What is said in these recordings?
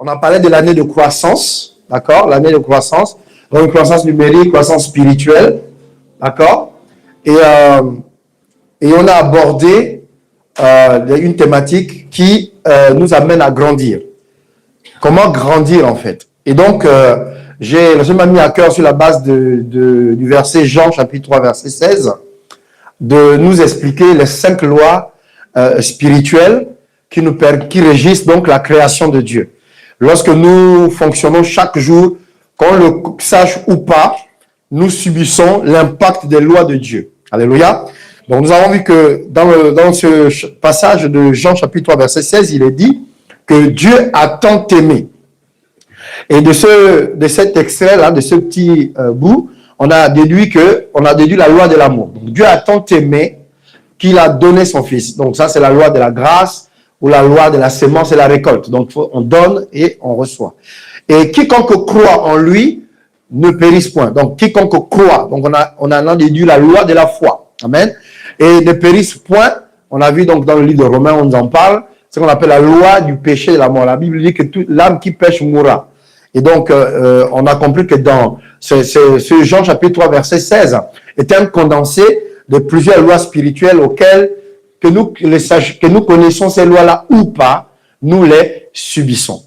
on a parlé de l'année de croissance, d'accord? L'année de croissance, donc une croissance numérique, croissance spirituelle, d'accord? Et on a abordé une thématique qui nous amène à grandir. Comment grandir, en fait? Et donc, le Seigneur m'a mis à cœur sur la base du verset Jean, chapitre 3, verset 16, de nous expliquer les 5 lois spirituelles qui régissent donc la création de Dieu. Lorsque nous fonctionnons chaque jour, qu'on le sache ou pas, nous subissons l'impact des lois de Dieu. Alléluia. Donc nous avons vu que dans ce passage de Jean chapitre 3 verset 16, il est dit que Dieu a tant aimé. Et de cet extrait-là, de ce petit bout, on a déduit la loi de l'amour. Donc Dieu a tant aimé qu'il a donné son Fils. Donc ça, c'est la loi de la grâce ou la loi de la sémence et la récolte. Donc on donne et on reçoit. Et quiconque croit en lui ne périsse point. Donc quiconque croit, donc on a déduit la loi de la foi. Amen. Et ne périsse point, on a vu donc dans le livre de Romains, on nous en parle, c'est ce qu'on appelle la loi du péché et de la mort. La Bible dit que l'âme qui pêche mourra. Et donc, on a compris que dans ce Jean chapitre 3, verset 16, est un condensé de plusieurs lois spirituelles auxquelles que nous connaissons ces lois-là ou pas, nous les subissons,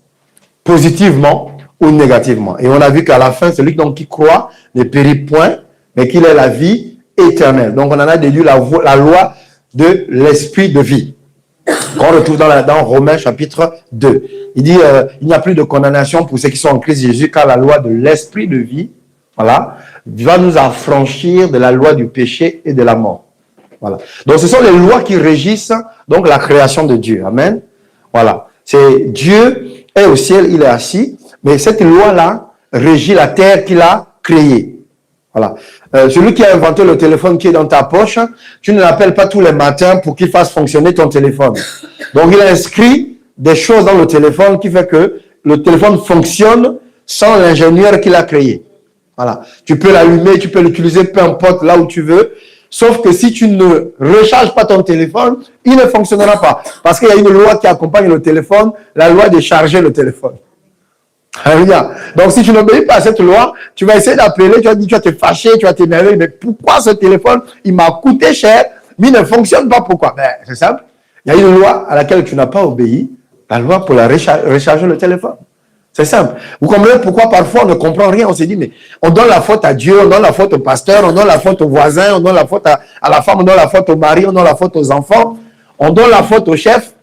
positivement ou négativement. Et on a vu qu'à la fin, celui donc qui croit ne périt point, mais qu'il ait la vie éternelle. Donc, on en a déduit la loi de l'esprit de vie. On retrouve dans Romains chapitre 2. Il dit, il n'y a plus de condamnation pour ceux qui sont en Christ Jésus, car la loi de l'esprit de vie, voilà, va nous affranchir de la loi du péché et de la mort. Voilà. Donc, ce sont les lois qui régissent donc la création de Dieu. Amen. Voilà. C'est Dieu est au ciel, il est assis, mais cette loi-là régit la terre qu'il a créée. Voilà. Celui qui a inventé le téléphone qui est dans ta poche, tu ne l'appelles pas tous les matins pour qu'il fasse fonctionner ton téléphone. Donc, il a inscrit des choses dans le téléphone qui fait que le téléphone fonctionne sans l'ingénieur qui l'a créé. Voilà. Tu peux l'allumer, tu peux l'utiliser peu importe là où tu veux. Sauf que si tu ne recharges pas ton téléphone, il ne fonctionnera pas. Parce qu'il y a une loi qui accompagne le téléphone, la loi de charger le téléphone. Alléluia. Donc, si tu n'obéis pas à cette loi, tu vas essayer d'appeler, tu vas te fâcher, tu vas t'énerver. Mais pourquoi ce téléphone, il m'a coûté cher, mais il ne fonctionne pas? Pourquoi? Ben, c'est simple. Il y a une loi à laquelle tu n'as pas obéi, la loi pour recharger le téléphone. C'est simple. Vous comprenez pourquoi parfois on ne comprend rien. On se dit, mais on donne la faute à Dieu, on donne la faute au pasteur, on donne la faute au voisin, on donne la faute à la femme, on donne la faute au mari, on donne la faute aux enfants, on donne la faute au chef,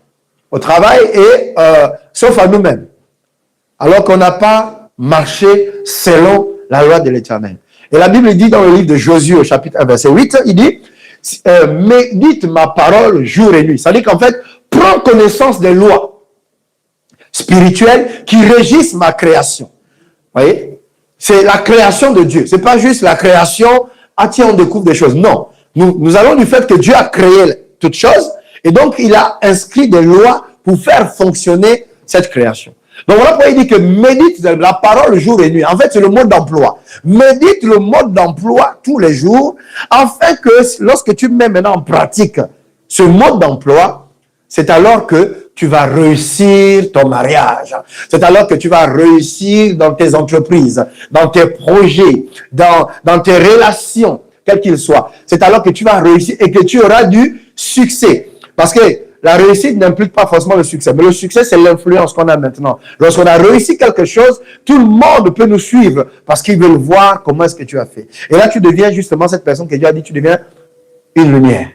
au travail, et sauf à nous-mêmes. Alors qu'on n'a pas marché selon la loi de l'Éternel. Et la Bible dit dans le livre de Josué, au chapitre 1, verset 8, il dit, médite ma parole jour et nuit. C'est-à-dire qu'en fait, prends connaissance des lois spirituelles qui régissent ma création. Vous voyez? C'est la création de Dieu. C'est pas juste la création, ah tiens, on découvre des choses. Non. Nous allons du fait que Dieu a créé toutes choses, et donc il a inscrit des lois pour faire fonctionner cette création. Donc voilà pourquoi il dit que médite la parole jour et nuit. En fait, c'est le mode d'emploi. Médite le mode d'emploi tous les jours, afin que lorsque tu mets maintenant en pratique ce mode d'emploi, c'est alors que tu vas réussir ton mariage. C'est alors que tu vas réussir dans tes entreprises, dans tes projets, dans tes relations, quelles qu'ils soient. C'est alors que tu vas réussir et que tu auras du succès. Parce que la réussite n'implique pas forcément le succès, mais le succès, c'est l'influence qu'on a maintenant. Lorsqu'on a réussi quelque chose, tout le monde peut nous suivre parce qu'ils veulent voir comment est-ce que tu as fait. Et là, tu deviens justement cette personne que Dieu a dit, tu deviens une lumière.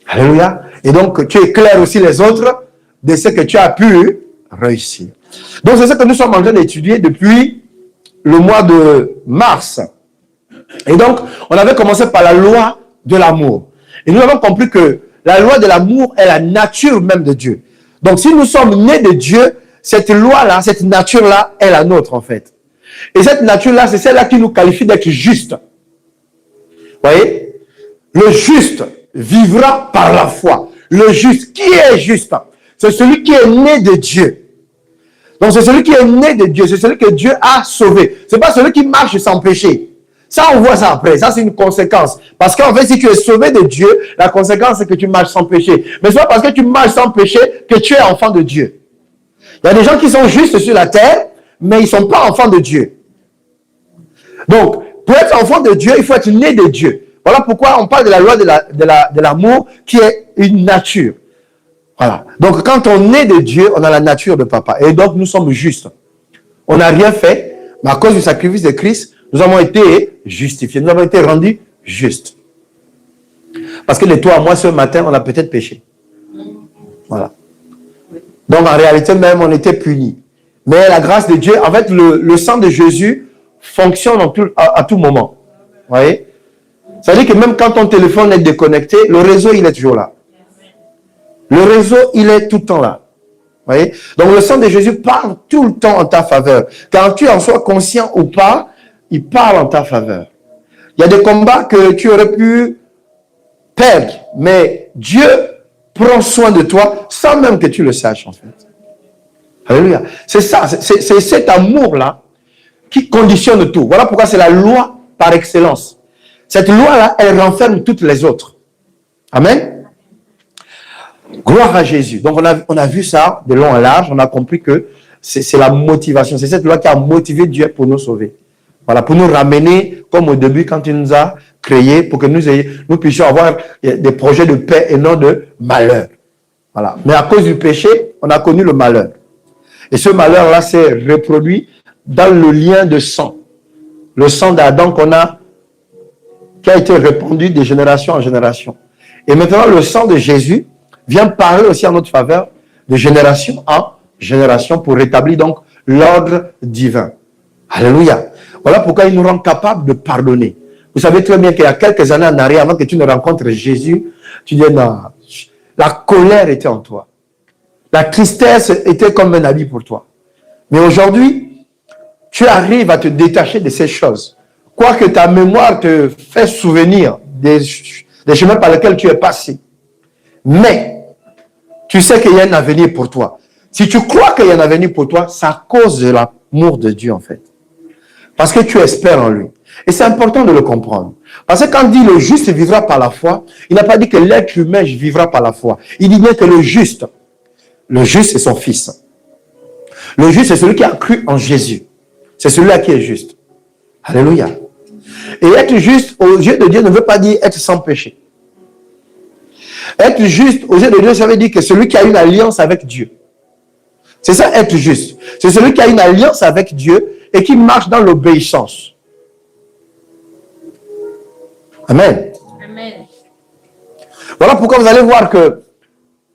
Alléluia. Et donc, tu éclaires aussi les autres de ce que tu as pu réussir. Donc, c'est ce que nous sommes en train d'étudier depuis le mois de mars. Et donc, on avait commencé par la loi de l'amour. Et nous avons compris que la loi de l'amour est la nature même de Dieu. Donc, si nous sommes nés de Dieu, cette loi-là, cette nature-là est la nôtre, en fait. Et cette nature-là, c'est celle-là qui nous qualifie d'être juste. Vous voyez? Le juste vivra par la foi. Le juste, qui est juste? C'est celui qui est né de Dieu. Donc, c'est celui qui est né de Dieu. C'est celui que Dieu a sauvé. Ce n'est pas celui qui marche sans péché. Ça, on voit ça après. Ça, c'est une conséquence. Parce qu'en fait, si tu es sauvé de Dieu, la conséquence, c'est que tu marches sans péché. Mais ce n'est pas parce que tu marches sans péché que tu es enfant de Dieu. Il y a des gens qui sont justes sur la terre, mais ils ne sont pas enfants de Dieu. Donc, pour être enfant de Dieu, il faut être né de Dieu. Voilà pourquoi on parle de la loi de l'amour qui est une nature. Voilà. Donc, quand on est de Dieu, on a la nature de papa. Et donc, nous sommes justes. On n'a rien fait, mais à cause du sacrifice de Christ, nous avons été justifiés. Nous avons été rendus justes. Parce que de toi à moi, ce matin, on a peut-être péché. Voilà. Donc, en réalité, même, on était punis. Mais la grâce de Dieu, en fait, le sang de Jésus fonctionne à tout moment. Vous voyez? Ça veut dire que même quand ton téléphone est déconnecté, le réseau, il est toujours là. Le réseau, il est tout le temps là. Vous voyez? Donc, le sang de Jésus parle tout le temps en ta faveur. Quand tu en sois conscient ou pas, il parle en ta faveur. Il y a des combats que tu aurais pu perdre, mais Dieu prend soin de toi sans même que tu le saches, en fait. Alléluia. C'est ça, c'est cet amour-là qui conditionne tout. Voilà pourquoi c'est la loi par excellence. Cette loi-là, elle renferme toutes les autres. Amen. Gloire à Jésus. Donc, on a vu ça de long en large. On a compris que c'est la motivation. C'est cette loi qui a motivé Dieu pour nous sauver. Voilà, pour nous ramener, comme au début, quand il nous a créés, pour que nous puissions avoir des projets de paix et non de malheur. Voilà. Mais à cause du péché, on a connu le malheur. Et ce malheur-là s'est reproduit dans le lien de sang. Le sang d'Adam qui a été répandu de génération en génération. Et maintenant, le sang de Jésus vient parler aussi en notre faveur de génération en génération pour rétablir donc l'ordre divin. Alléluia. Voilà pourquoi il nous rend capables de pardonner. Vous savez très bien qu'il y a quelques années en arrière, avant que tu ne rencontres Jésus, tu dis non, la colère était en toi. La tristesse était comme un habit pour toi. Mais aujourd'hui, tu arrives à te détacher de ces choses. Quoique ta mémoire te fait souvenir des chemins par lesquels tu es passé. Mais, tu sais qu'il y a un avenir pour toi. Si tu crois qu'il y a un avenir pour toi, c'est à cause de l'amour de Dieu, en fait. Parce que tu espères en lui. Et c'est important de le comprendre. Parce que quand il dit le juste vivra par la foi, il n'a pas dit que l'être humain vivra par la foi. Il dit bien que le juste c'est son fils. Le juste, c'est celui qui a cru en Jésus. C'est celui-là qui est juste. Alléluia. Et être juste aux yeux de Dieu ne veut pas dire être sans péché. Être juste aux yeux de Dieu, ça veut dire que celui qui a une alliance avec Dieu. C'est ça, être juste. C'est celui qui a une alliance avec Dieu et qui marche dans l'obéissance. Amen. Amen. Voilà pourquoi vous allez voir que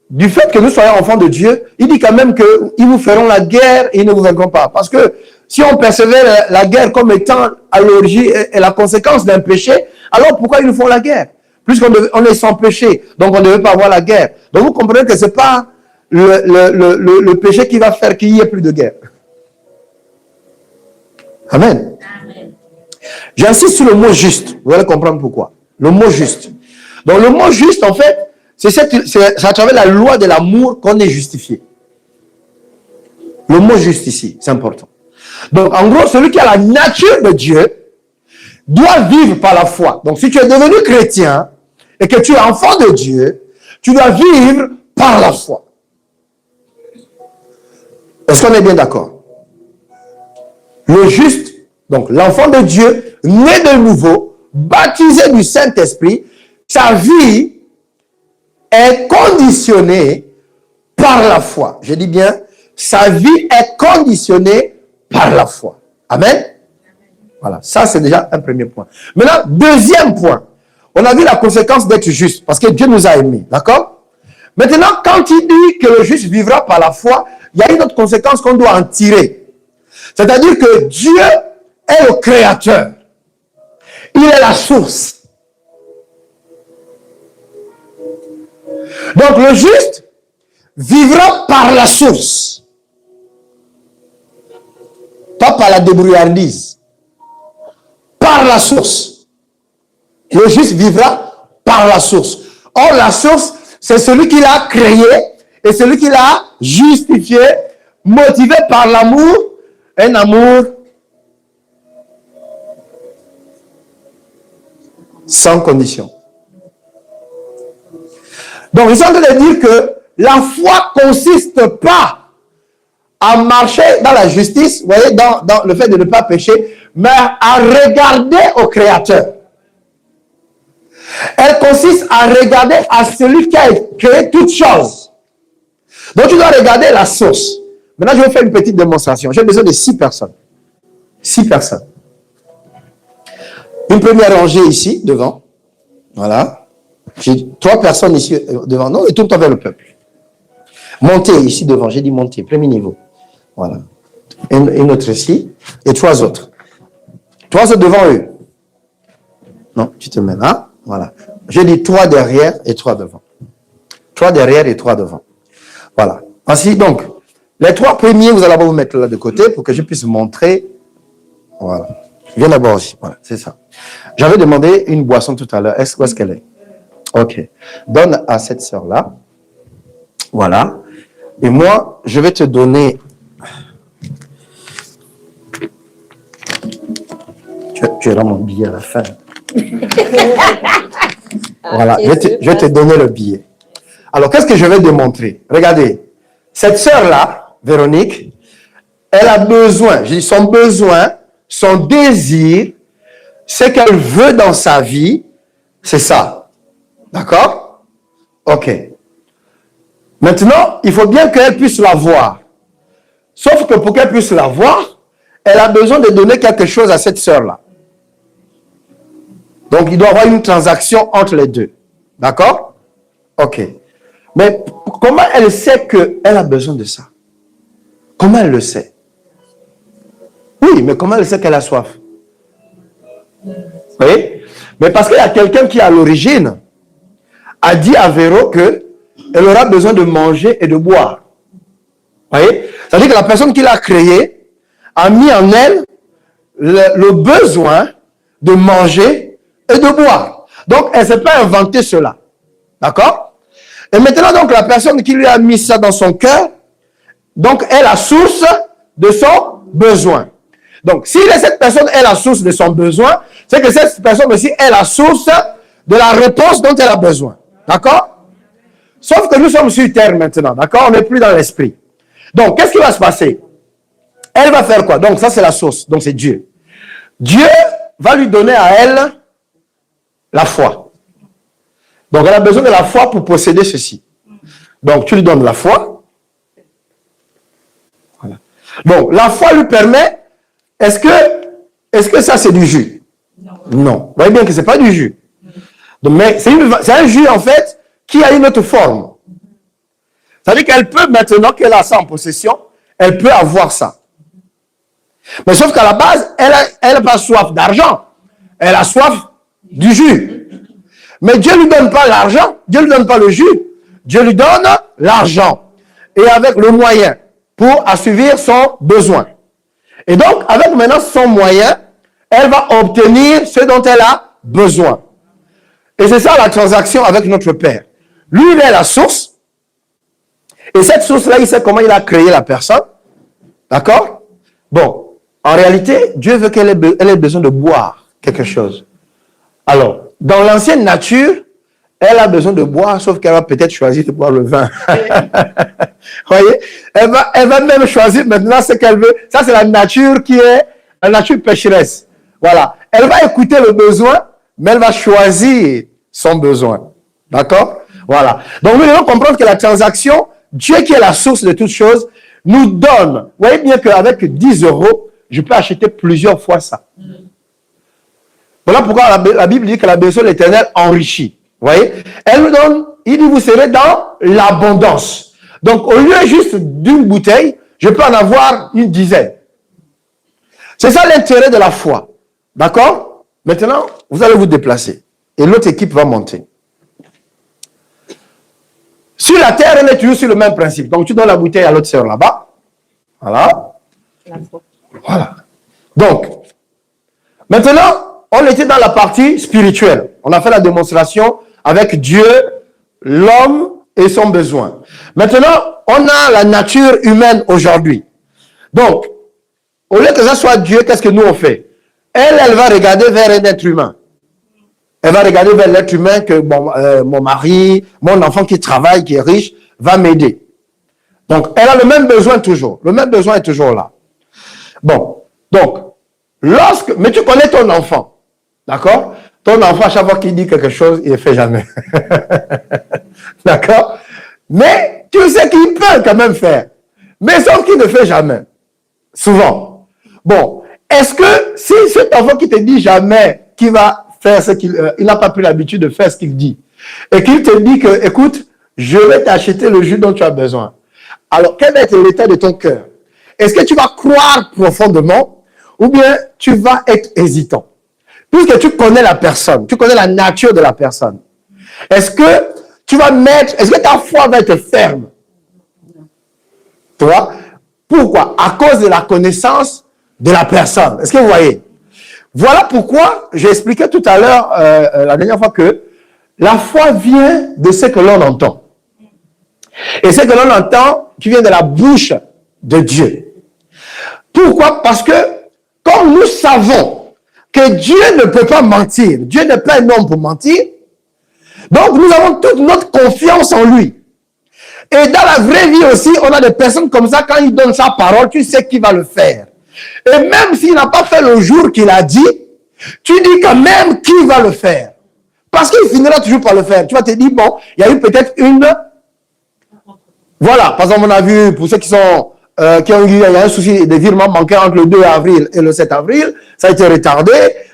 du fait que nous soyons enfants de Dieu, il dit quand même qu'ils vous feront la guerre et ils ne vous vaincront pas. Parce que si on percevait la guerre comme étant à l'origine et la conséquence d'un péché, alors pourquoi ils nous font la guerre? Puisqu'on est sans péché, donc on ne devait pas avoir la guerre. Donc vous comprenez que ce n'est pas le péché qui va faire qu'il n'y ait plus de guerre. Amen. Amen. J'insiste sur le mot juste. Vous allez comprendre pourquoi. Le mot juste. Donc le mot juste, en fait, c'est à travers la loi de l'amour qu'on est justifié. Le mot juste ici, c'est important. Donc en gros, celui qui a la nature de Dieu doit vivre par la foi. Donc si tu es devenu chrétien et que tu es enfant de Dieu, tu dois vivre par la foi. Est-ce qu'on est bien d'accord? Le juste, donc l'enfant de Dieu, né de nouveau, baptisé du Saint-Esprit, sa vie est conditionnée par la foi. Je dis bien, sa vie est conditionnée par la foi. Amen. Voilà, ça c'est déjà un premier point. Maintenant, deuxième point. On a vu la conséquence d'être juste, parce que Dieu nous a aimés, d'accord? Maintenant, quand il dit que le juste vivra par la foi, il y a une autre conséquence qu'on doit en tirer. C'est-à-dire que Dieu est le créateur. Il est la source. Donc le juste vivra par la source. Pas par la débrouillardise. Par la source. Le juste vivra par la source. Or, la source, c'est celui qui l'a créé et celui qui l'a justifié, motivé par l'amour, un amour sans condition. Donc, ils sont en train de dire que la foi ne consiste pas à marcher dans la justice, vous voyez, dans le fait de ne pas pécher, mais à regarder au Créateur. Elle consiste à regarder à celui qui a créé toutes choses. Donc tu dois regarder la source. Maintenant, je vais faire une petite démonstration. J'ai besoin de 6 personnes. 6 personnes. Une première rangée ici, devant. Voilà. J'ai 3 personnes ici devant. Non, et tourne-toi vers le peuple. Montez ici devant. J'ai dit montez, premier niveau. Voilà. Une autre ici. Et 3 autres. 3 autres devant eux. Non, tu te mets là. Voilà. J'ai dit 3 derrière et 3 devant. 3 derrière et 3 devant. Voilà. Ainsi, donc, les 3 premiers, vous allez vous mettre là de côté pour que je puisse montrer. Voilà. Viens d'abord aussi. Voilà, c'est ça. J'avais demandé une boisson tout à l'heure. Où est-ce qu'elle est? Ok. Donne à cette sœur-là. Voilà. Et moi, je vais te donner... Tu auras mon billet à la fin. Voilà. Je vais te donner le billet. Alors, qu'est-ce que je vais démontrer? Regardez. Cette sœur-là, Véronique, elle a besoin, je dis son besoin, son désir, ce qu'elle veut dans sa vie, c'est ça. D'accord? Ok. Maintenant, il faut bien qu'elle puisse l'avoir. Sauf que pour qu'elle puisse l'avoir, elle a besoin de donner quelque chose à cette sœur-là. Donc, il doit y avoir une transaction entre les deux. D'accord? Ok. Mais comment elle sait qu'elle a besoin de ça? Comment elle le sait? Oui, mais comment elle sait qu'elle a soif? Vous voyez? Mais parce qu'il y a quelqu'un qui, à l'origine, a dit à Véro qu'elle aura besoin de manger et de boire. Vous voyez? C'est-à-dire que la personne qui l'a créée a mis en elle le besoin de manger et de boire. Donc, elle ne s'est pas inventé cela. D'accord? Et maintenant, donc, la personne qui lui a mis ça dans son cœur, donc, est la source de son besoin. Donc, si cette personne est la source de son besoin, c'est que cette personne aussi est la source de la réponse dont elle a besoin. D'accord? Sauf que nous sommes sur terre maintenant. D'accord? On n'est plus dans l'esprit. Donc, qu'est-ce qui va se passer? Elle va faire quoi? Donc, ça, c'est la source. Donc, c'est Dieu. Dieu va lui donner à elle la foi. Donc, elle a besoin de la foi pour posséder ceci. Donc, tu lui donnes la foi. Voilà. Donc, la foi lui permet... Est-ce que ça, c'est du jus? Non. Vous voyez bien que ce n'est pas du jus. Donc, mais c'est un jus, en fait, qui a une autre forme. C'est-à-dire qu'elle peut, maintenant qu'elle a ça en possession, elle peut avoir ça. Mais sauf qu'à la base, elle n'a pas soif d'argent. Elle a soif du jus. Mais Dieu ne lui donne pas l'argent. Dieu ne lui donne pas le jus. Dieu lui donne l'argent. Et avec le moyen pour assouvir son besoin. Et donc, avec maintenant son moyen, elle va obtenir ce dont elle a besoin. Et c'est ça la transaction avec notre Père. Lui, il est la source. Et cette source-là, il sait comment il a créé la personne. D'accord? Bon, en réalité, Dieu veut qu'elle ait besoin de boire quelque chose. Alors, dans l'ancienne nature, elle a besoin de boire, sauf qu'elle va peut-être choisir de boire le vin. Vous voyez? Elle va même choisir maintenant ce qu'elle veut. Ça, c'est la nature qui est la nature pécheresse. Voilà. Elle va écouter le besoin, mais elle va choisir son besoin. D'accord? Voilà. Donc, nous devons comprendre que la transaction, Dieu qui est la source de toutes choses, nous donne. Vous voyez bien qu'avec 10 €, je peux acheter plusieurs fois ça. Voilà pourquoi la Bible dit que la bénédiction de l'Éternel enrichit. Vous voyez? Elle nous donne, il dit, vous serez dans l'abondance. Donc, au lieu juste d'une bouteille, je peux en avoir une dizaine. C'est ça l'intérêt de la foi. D'accord? Maintenant, vous allez vous déplacer. Et l'autre équipe va monter. Sur la terre, elle est toujours sur le même principe. Donc, tu donnes la bouteille à l'autre sœur là-bas. Voilà. Voilà. Donc, maintenant, on était dans la partie spirituelle. On a fait la démonstration avec Dieu, l'homme et son besoin. Maintenant, on a la nature humaine aujourd'hui. Donc, au lieu que ça soit Dieu, qu'est-ce que nous on fait? Elle va regarder vers un être humain. Elle va regarder vers l'être humain que mon mari, mon enfant qui travaille, qui est riche, va m'aider. Donc, elle a le même besoin toujours. Le même besoin est toujours là. Bon, donc, mais tu connais ton enfant, d'accord? Ton enfant, à chaque fois qu'il dit quelque chose, il ne fait jamais. D'accord? Mais tu sais qu'il peut quand même faire. Mais sauf qu'il ne fait jamais. Souvent. Bon, est-ce que si cet enfant qui te dit jamais qu'il va faire ce qu'il... il n'a pas pris l'habitude de faire ce qu'il dit, et qu'il te dit que, écoute, je vais t'acheter le jus dont tu as besoin. Alors, quel va être l'état de ton cœur? Est-ce que tu vas croire profondément ou bien tu vas être hésitant? Puisque tu connais la personne, tu connais la nature de la personne. Est-ce que tu vas est-ce que ta foi va être ferme? Tu vois? Pourquoi? À cause de la connaissance de la personne. Est-ce que vous voyez? Voilà pourquoi j'ai expliqué tout à l'heure, la dernière fois, que la foi vient de ce que l'on entend. Et ce que l'on entend, qui vient de la bouche de Dieu. Pourquoi? Parce que, comme nous savons que Dieu ne peut pas mentir, Dieu n'est pas un homme pour mentir, donc nous avons toute notre confiance en lui. Et dans la vraie vie aussi, on a des personnes comme ça, quand il donne sa parole, tu sais qu'il va le faire. Et même s'il n'a pas fait le jour qu'il a dit, tu dis quand même qu'il va le faire. Parce qu'il finira toujours par le faire. Tu vas te dire, bon, il y a eu peut-être une... Voilà, par exemple, on a vu, pour ceux qui sont... qui ont eu, il y a un souci de virement bancaire entre le 2 avril et le 7 avril. Ça a été retardé,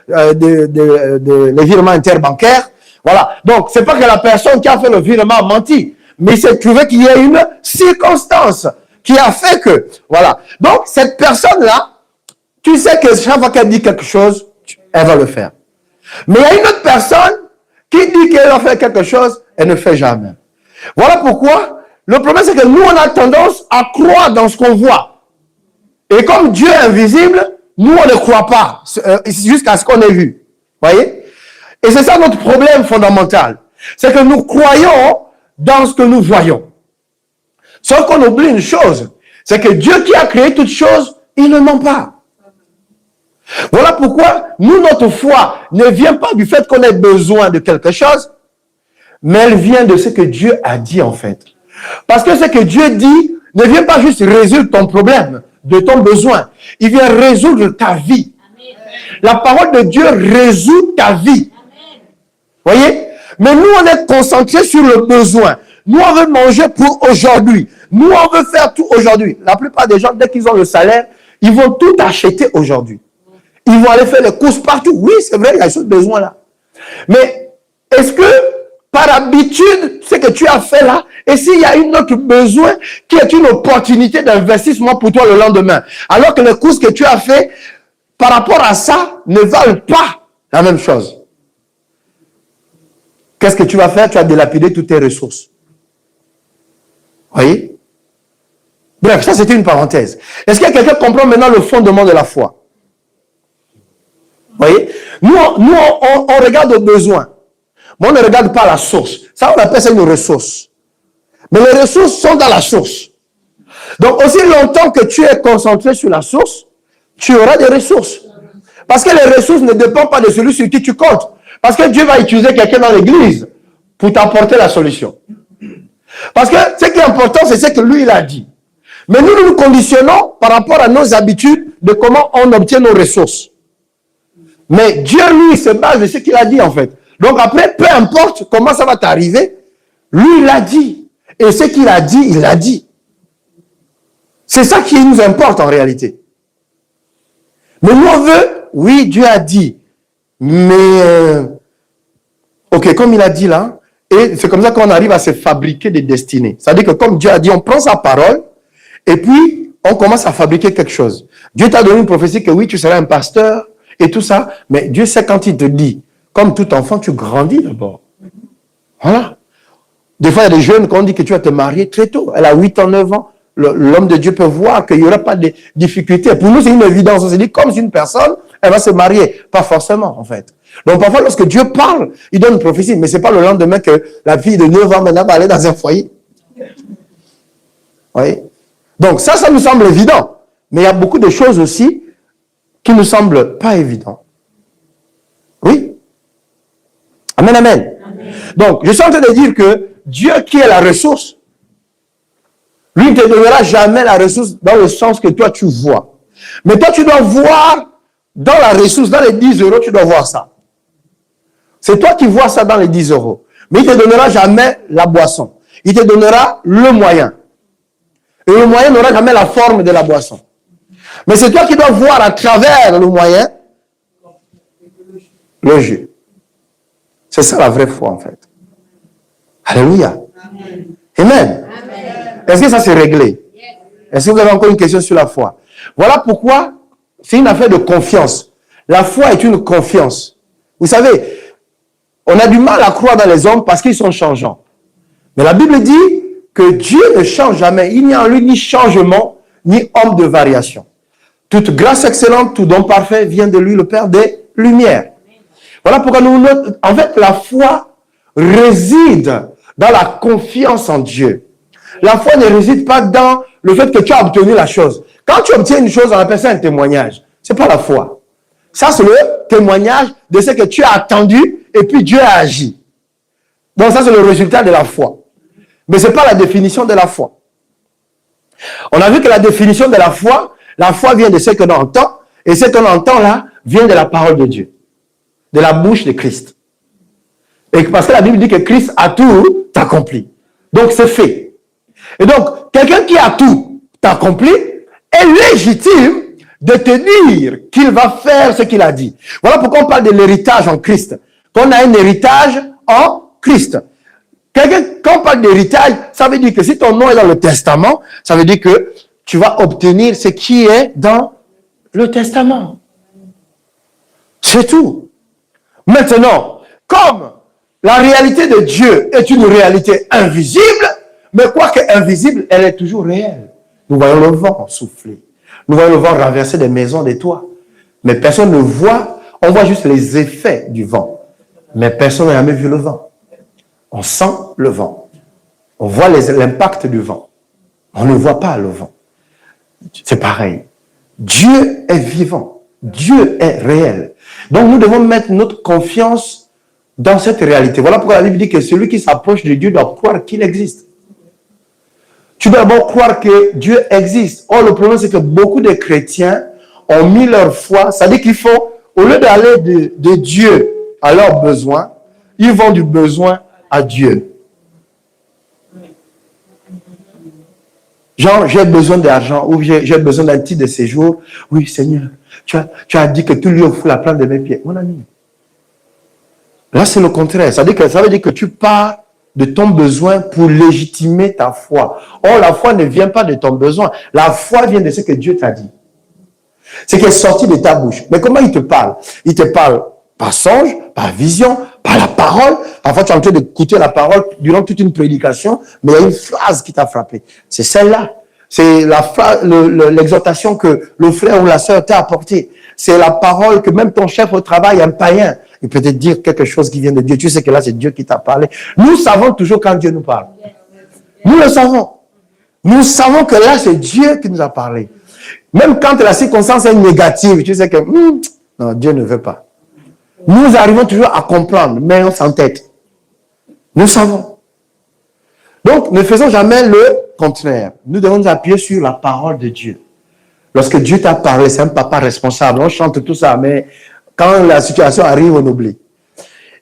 les virements interbancaires. Voilà. Donc, c'est pas que la personne qui a fait le virement a menti, mais il s'est trouvé qu'il y a une circonstance qui a fait que, voilà. Donc, cette personne-là, tu sais que chaque fois qu'elle dit quelque chose, elle va le faire. Mais il y a une autre personne qui dit qu'elle va faire quelque chose, elle ne fait jamais. Voilà pourquoi, le problème c'est que nous, on a tendance à croire dans ce qu'on voit. Et comme Dieu est invisible, nous, on ne croit pas jusqu'à ce qu'on ait vu. Voyez? Et c'est ça notre problème fondamental. C'est que nous croyons dans ce que nous voyons. Sauf qu'on oublie une chose, c'est que Dieu qui a créé toutes choses, il ne ment pas. Voilà pourquoi nous, notre foi ne vient pas du fait qu'on ait besoin de quelque chose, mais elle vient de ce que Dieu a dit en fait. Parce que ce que Dieu dit ne vient pas juste résoudre ton problème, de ton besoin. Il vient résoudre ta vie. La parole de Dieu résout ta vie. Voyez? Mais nous, on est concentré sur le besoin. Nous, on veut manger pour aujourd'hui. Nous, on veut faire tout aujourd'hui. La plupart des gens, dès qu'ils ont le salaire, ils vont tout acheter aujourd'hui. Ils vont aller faire les courses partout. Oui, c'est vrai, il y a ce besoin-là. Mais est-ce que, par habitude, ce que tu as fait là, et s'il y a un autre besoin qui est une opportunité d'investissement pour toi le lendemain, alors que les courses que tu as fait, par rapport à ça, ne valent pas la même chose. Qu'est-ce que tu vas faire? Tu vas dilapider toutes tes ressources. Voyez? Bref, ça c'était une parenthèse. Est-ce qu'il y a quelqu'un qui comprend maintenant le fondement de la foi? Voyez? Nous, on regarde le besoin. Mais on ne regarde pas la source. Ça, on appelle ça une ressource. Mais les ressources sont dans la source. Donc, aussi longtemps que tu es concentré sur la source, tu auras des ressources. Parce que les ressources ne dépendent pas de celui sur qui tu comptes. Parce que Dieu va utiliser quelqu'un dans l'église pour t'apporter la solution. Parce que ce qui est important, c'est ce que lui, il a dit. Mais nous nous conditionnons par rapport à nos habitudes de comment on obtient nos ressources. Mais Dieu, lui, se base de ce qu'il a dit, en fait. Donc après, peu importe comment ça va t'arriver, lui, il a dit. Et ce qu'il a dit, il l'a dit. C'est ça qui nous importe en réalité. Mais nous, on veut, oui, Dieu a dit. Mais, ok, comme il a dit là, et c'est comme ça qu'on arrive à se fabriquer des destinées. C'est-à-dire que comme Dieu a dit, on prend sa parole, et puis on commence à fabriquer quelque chose. Dieu t'a donné une prophétie que oui, tu seras un pasteur, et tout ça, mais Dieu sait quand il te dit, comme tout enfant, tu grandis d'abord. Voilà. Des fois, il y a des jeunes qu'on dit que tu vas te marier très tôt. Elle a 8 ans, 9 ans. L'homme de Dieu peut voir qu'il n'y aura pas de difficultés. Pour nous, c'est une évidence. On se dit, comme une personne, elle va se marier. Pas forcément, en fait. Donc, parfois, lorsque Dieu parle, il donne une prophétie. Mais ce n'est pas le lendemain que la fille de 9 ans maintenant va aller dans un foyer. Vous voyez? Donc, ça nous semble évident. Mais il y a beaucoup de choses aussi qui ne semblent pas évidentes. Oui? Amen, amen. Amen. Donc, je suis en train de dire que Dieu qui est la ressource, Lui ne te donnera jamais la ressource dans le sens que toi tu vois. Mais toi tu dois voir dans la ressource, dans les 10 euros, tu dois voir ça. C'est toi qui vois ça dans les 10 euros. Mais il ne te donnera jamais la boisson. Il te donnera le moyen. Et le moyen n'aura jamais la forme de la boisson. Mais c'est toi qui dois voir à travers le moyen le jeu. C'est ça la vraie foi en fait. Alléluia. Amen. Est-ce que ça s'est réglé? Est-ce que vous avez encore une question sur la foi? Voilà pourquoi c'est une affaire de confiance. La foi est une confiance. Vous savez, on a du mal à croire dans les hommes parce qu'ils sont changeants. Mais la Bible dit que Dieu ne change jamais. Il n'y a en lui ni changement, ni homme de variation. Toute grâce excellente, tout don parfait vient de lui, le Père des Lumières. Voilà pourquoi en fait, la foi réside dans la confiance en Dieu. La foi ne réside pas dans le fait que tu as obtenu la chose. Quand tu obtiens une chose, on appelle ça un témoignage. Ce n'est pas la foi. Ça, c'est le témoignage de ce que tu as attendu et puis Dieu a agi. Donc ça, c'est le résultat de la foi. Mais ce n'est pas la définition de la foi. On a vu que la définition de la foi vient de ce que l'on entend, et ce que l'on entend là vient de la parole de Dieu, de la bouche de Christ. Et parce que la Bible dit que Christ a tout accompli. Donc c'est fait. Et donc, quelqu'un qui a tout accompli est légitime de te dire qu'il va faire ce qu'il a dit. Voilà pourquoi on parle de l'héritage en Christ. Qu'on a un héritage en Christ. Quand on parle d'héritage, ça veut dire que si ton nom est dans le testament, ça veut dire que tu vas obtenir ce qui est dans le testament. C'est tout. Maintenant, comme la réalité de Dieu est une réalité invisible, mais quoique invisible, elle est toujours réelle. Nous voyons le vent souffler. Nous voyons le vent renverser des maisons, des toits. Mais personne ne voit, on voit juste les effets du vent. Mais personne n'a jamais vu le vent. On sent le vent. On voit l'impact du vent. On ne voit pas le vent. C'est pareil. Dieu est vivant. Dieu est réel. Donc nous devons mettre notre confiance dans cette réalité. Voilà pourquoi la Bible dit que celui qui s'approche de Dieu doit croire qu'il existe. Tu dois d'abord croire que Dieu existe. Or, le problème, c'est que beaucoup de chrétiens ont mis leur foi. C'est-à-dire qu'il faut, au lieu d'aller de Dieu à leurs besoins, ils vont du besoin à Dieu. Genre, j'ai besoin d'argent ou j'ai besoin d'un titre de séjour. Oui, Seigneur, tu as dit que tout lui offre la plante de mes pieds. Mon ami. Là, c'est le contraire. Ça veut dire que tu pars de ton besoin pour légitimer ta foi. Or, la foi ne vient pas de ton besoin. La foi vient de ce que Dieu t'a dit. Ce qui est sorti de ta bouche. Mais comment il te parle? Il te parle par songe, par vision, par la parole. Parfois, tu es en train d'écouter la parole durant toute une prédication, mais il y a une phrase qui t'a frappé. C'est celle-là. C'est l'exhortation que le frère ou la sœur t'a apportée. C'est la parole que même ton chef au travail, un païen, il peut te dire quelque chose qui vient de Dieu. Tu sais que là, c'est Dieu qui t'a parlé. Nous savons toujours quand Dieu nous parle. Nous le savons. Nous savons que là, c'est Dieu qui nous a parlé. Même quand la circonstance est négative, tu sais que non, Dieu ne veut pas. Nous arrivons toujours à comprendre, mais on s'entête. Nous savons. Donc, ne faisons jamais le contraire. Nous devons nous appuyer sur la parole de Dieu. Lorsque Dieu t'a parlé, c'est un papa responsable. On chante tout ça, mais quand la situation arrive, on oublie.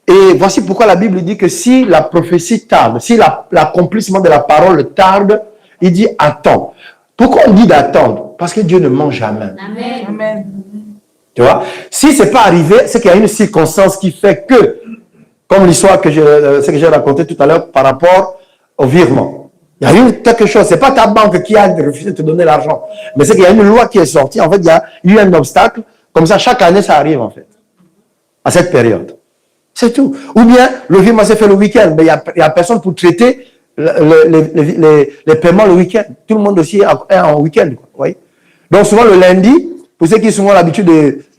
Et voici pourquoi la Bible dit que si la prophétie tarde, si l'accomplissement de la parole tarde, il dit attends. Pourquoi on dit d'attendre? Parce que Dieu ne ment jamais. Amen. Amen. Tu vois? Si ce n'est pas arrivé, c'est qu'il y a une circonstance qui fait que, comme l'histoire que j'ai racontée tout à l'heure par rapport au virement. Il y a eu quelque chose. Ce n'est pas ta banque qui a refusé de te donner l'argent. Mais c'est qu'il y a une loi qui est sortie. En fait, il y a eu un obstacle. Comme ça, chaque année, ça arrive, en fait. À cette période. C'est tout. Ou bien, le virement s'est fait le week-end. Mais il n'y a personne pour traiter les paiements le week-end. Tout le monde aussi est en week-end. Vous voyez? Donc, souvent, le lundi, pour ceux qui ont souvent l'habitude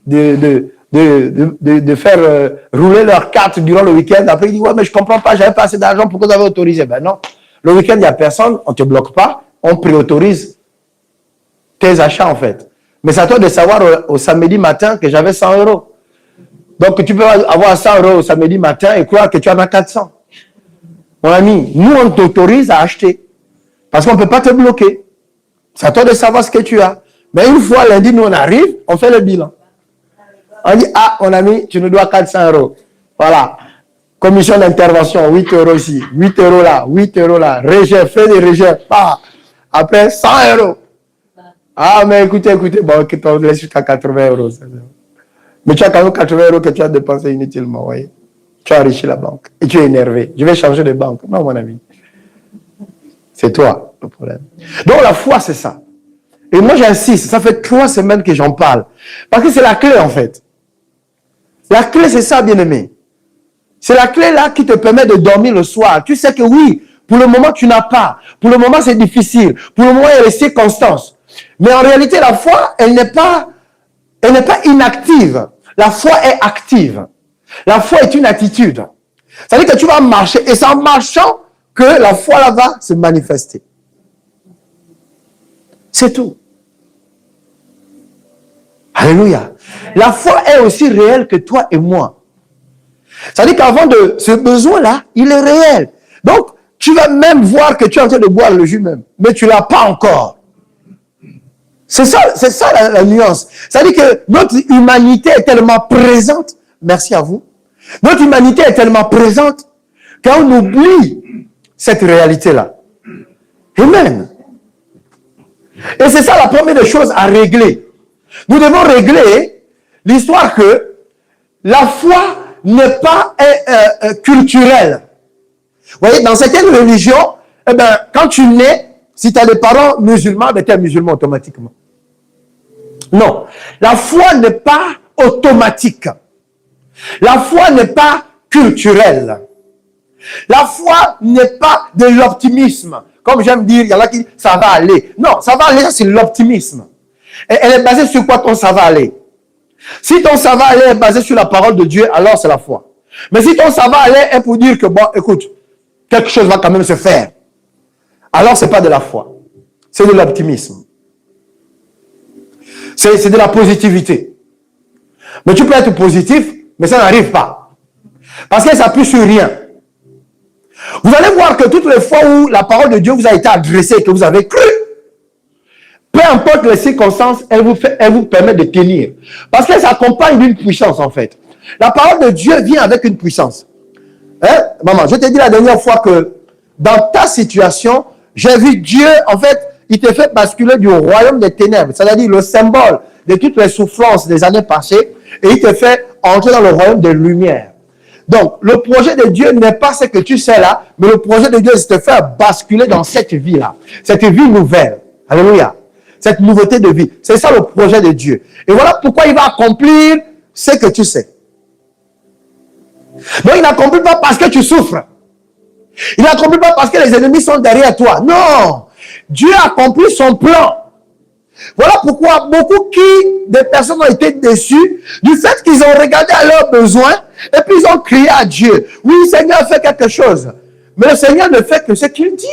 de faire rouler leur carte durant le week-end, après, ils disent, ouais, mais je ne comprends pas, j'avais pas assez d'argent, pourquoi vous avez autorisé? Ben non. Le week-end, il n'y a personne, on ne te bloque pas, on préautorise tes achats, en fait. Mais c'est à toi de savoir au samedi matin que j'avais 100 €. Donc, tu peux avoir 100 € au samedi matin et croire que tu en as 400. Mon ami, nous, on t'autorise à acheter. Parce qu'on ne peut pas te bloquer. C'est à toi de savoir ce que tu as. Mais une fois lundi, nous on arrive, on fait le bilan. On dit, ah, mon ami, tu nous dois 400 €. Voilà. Commission d'intervention, 8 € ici, 8 € là, 8 € là. Rejet, frais de rejet. Ah. Après, 100 €. Ah, mais écoutez, bon, on laisse jusqu'à 80 €. Mais tu as quand même 80 € que tu as dépensé inutilement, vous voyez. Tu as enrichi la banque. Et tu es énervé. Je vais changer de banque. Non, mon ami. C'est toi, le problème. Donc, la foi, c'est ça. Et moi, j'insiste. Ça fait 3 semaines que j'en parle. Parce que c'est la clé, en fait. La clé, c'est ça, bien-aimé. C'est la clé, là, qui te permet de dormir le soir. Tu sais que oui, pour le moment, tu n'as pas. Pour le moment, c'est difficile. Pour le moment, il y a les circonstances. Mais en réalité, la foi, elle n'est pas inactive. La foi est active. La foi est une attitude. Ça veut dire que tu vas marcher. Et c'est en marchant que la foi là va se manifester. C'est tout. Alléluia. La foi est aussi réelle que toi et moi. Ça veut dire qu'avant de ce besoin-là, il est réel. Donc, tu vas même voir que tu es en train de boire le jus même. Mais tu ne l'as pas encore. C'est ça la nuance. Ça veut dire que notre humanité est tellement présente. Merci à vous. Notre humanité est tellement présente qu'on oublie cette réalité-là. Amen. Et c'est ça la première des choses à régler. Nous devons régler l'histoire que la foi n'est pas culturelle. Vous voyez, dans certaines religions, eh ben, quand tu nais, si tu as des parents musulmans, ben, tu es musulman automatiquement. Non. La foi n'est pas automatique. La foi n'est pas culturelle. La foi n'est pas de l'optimisme. Comme j'aime dire, il y en a qui disent ça va aller. Non, ça va aller, ça c'est l'optimisme. Elle est basée sur quoi ton ça va aller? Si ton ça va aller est basé sur la parole de Dieu, alors c'est la foi. Mais si ton ça va aller est pour dire que, bon, écoute, quelque chose va quand même se faire, alors c'est pas de la foi. C'est de l'optimisme. C'est de la positivité. Mais tu peux être positif, mais ça n'arrive pas. Parce qu'elle s'appuie sur rien. Vous allez voir que toutes les fois où la parole de Dieu vous a été adressée et que vous avez cru, peu importe les circonstances, elle vous permet de tenir. Parce qu'elle s'accompagne d'une puissance, en fait. La parole de Dieu vient avec une puissance. Hein? Maman, je t'ai dit la dernière fois que dans ta situation, j'ai vu Dieu, en fait, il te fait basculer du royaume des ténèbres, c'est-à-dire le symbole de toutes les souffrances des années passées, et il te fait entrer dans le royaume des lumières. Donc, le projet de Dieu n'est pas ce que tu sais là, mais le projet de Dieu, c'est de te faire basculer dans cette vie-là, cette vie nouvelle. Alléluia. Cette nouveauté de vie. C'est ça le projet de Dieu. Et voilà pourquoi il va accomplir ce que tu sais. Donc, il n'accomplit pas parce que tu souffres. Il n'accomplit pas parce que les ennemis sont derrière toi. Non. Dieu accomplit son plan. Voilà pourquoi des personnes ont été déçues du fait qu'ils ont regardé à leurs besoins et puis ils ont crié à Dieu. Oui, le Seigneur fait quelque chose. Mais le Seigneur ne fait que ce qu'il dit.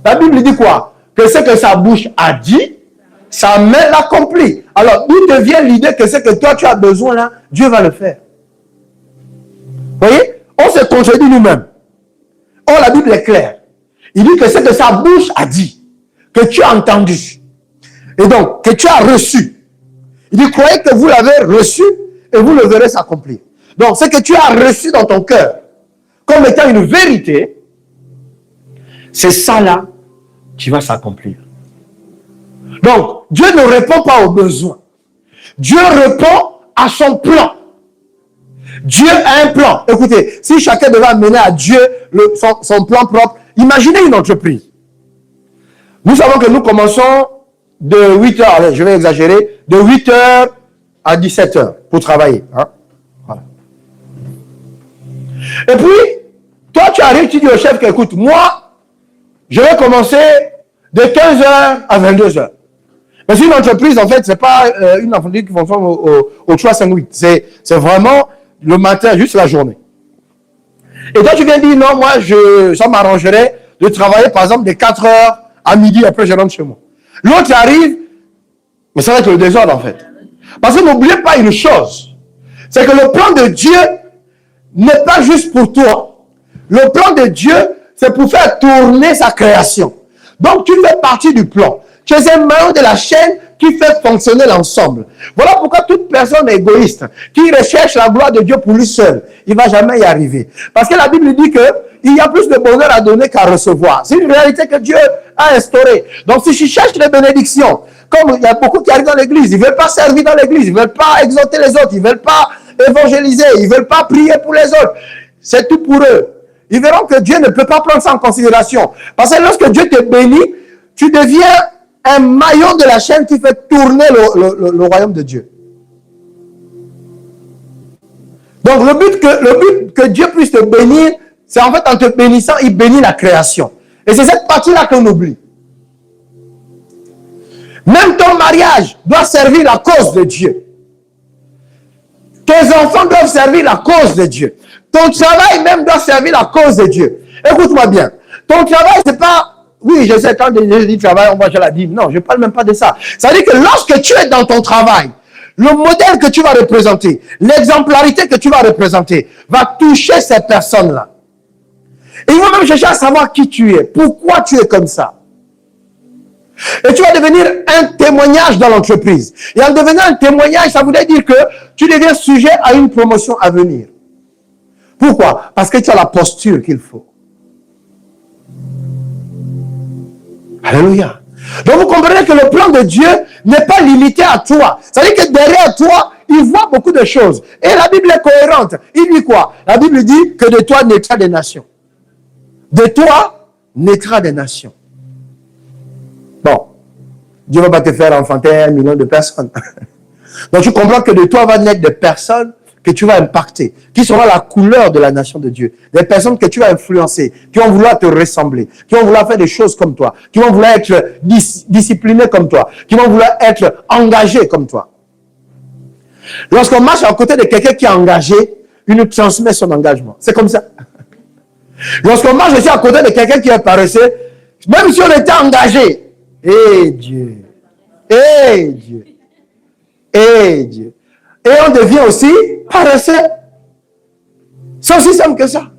La Bible dit quoi? Que ce que sa bouche a dit, sa main l'accomplit. Alors, d'où te vient l'idée que ce que toi tu as besoin là, Dieu va le faire. Vous voyez? On se contredit nous-mêmes. Or, la Bible est claire. Il dit que ce que sa bouche a dit, que tu as entendu, et donc que tu as reçu. Il dit, croyez que vous l'avez reçu et vous le verrez s'accomplir. Donc, ce que tu as reçu dans ton cœur comme étant une vérité, c'est ça là qui va s'accomplir. Donc, Dieu ne répond pas aux besoins. Dieu répond à son plan. Dieu a un plan. Écoutez, si chacun devait amener à Dieu son plan propre, imaginez une entreprise. Nous savons que nous commençons de 8 heures, allez, je vais exagérer, de 8 heures à 17 heures pour travailler. Hein? Voilà. Et puis, toi tu arrives, tu dis au chef que, écoute, moi, je vais commencer de 15 heures à 22 heures. Mais c'est une entreprise, en fait, c'est pas une entreprise qui fonctionne au 3-5-8. C'est vraiment le matin, juste la journée. Et toi, tu viens dire, non, moi, ça m'arrangerait de travailler, par exemple, de 4 heures à midi, après je rentre chez moi. L'autre arrive, mais ça va être le désordre, en fait. Parce que n'oubliez pas une chose, c'est que le plan de Dieu n'est pas juste pour toi. Le plan de Dieu, c'est pour faire tourner sa création. Donc, tu fais partie du plan. Tu es un maillon de la chaîne qui fait fonctionner l'ensemble. Voilà pourquoi toute personne égoïste qui recherche la gloire de Dieu pour lui seul, il ne va jamais y arriver. Parce que la Bible dit qu'il y a plus de bonheur à donner qu'à recevoir. C'est une réalité que Dieu a instaurée. Donc, si tu cherches les bénédictions, comme il y a beaucoup qui arrivent dans l'église, ils ne veulent pas servir dans l'église, ils ne veulent pas exhorter les autres, ils ne veulent pas évangéliser, ils ne veulent pas prier pour les autres. C'est tout pour eux. Ils verront que Dieu ne peut pas prendre ça en considération. Parce que lorsque Dieu te bénit, tu deviens un maillon de la chaîne qui fait tourner le royaume de Dieu. Donc le but que Dieu puisse te bénir, c'est en fait en te bénissant, il bénit la création. Et c'est cette partie-là qu'on oublie. Même ton mariage doit servir la cause de Dieu. Tes enfants doivent servir la cause de Dieu. Ton travail même doit servir la cause de Dieu. Écoute-moi bien. Ton travail, c'est pas... Oui, je sais, quand je dis travail, on va je la dis. Non, je ne parle même pas de ça. Ça veut dire que lorsque tu es dans ton travail, le modèle que tu vas représenter, l'exemplarité que tu vas représenter, va toucher ces personnes-là. Et ils vont même chercher à savoir qui tu es, pourquoi tu es comme ça. Et tu vas devenir un témoignage dans l'entreprise. Et en devenant un témoignage, ça voudrait dire que tu deviens sujet à une promotion à venir. Pourquoi? Parce que tu as la posture qu'il faut. Alléluia. Donc vous comprenez que le plan de Dieu n'est pas limité à toi. C'est-à-dire que derrière toi, il voit beaucoup de choses. Et la Bible est cohérente. Il dit quoi? La Bible dit que de toi naîtra des nations. De toi naîtra des nations. Bon, Dieu ne va pas te faire enfanter 1 million de personnes. Donc tu comprends que de toi va naître des personnes que tu vas impacter, qui seront la couleur de la nation de Dieu. Des personnes que tu vas influencer, qui vont vouloir te ressembler, qui vont vouloir faire des choses comme toi, qui vont vouloir être disciplinés comme toi, qui vont vouloir être engagés comme toi. Lorsqu'on marche à côté de quelqu'un qui est engagé, il nous transmet son engagement. C'est comme ça. Lorsqu'on marche aussi à côté de quelqu'un qui est paresseux, même si on était engagé, Dieu, Dieu, Dieu. Et on devient aussi paresseux. C'est aussi simple que ça.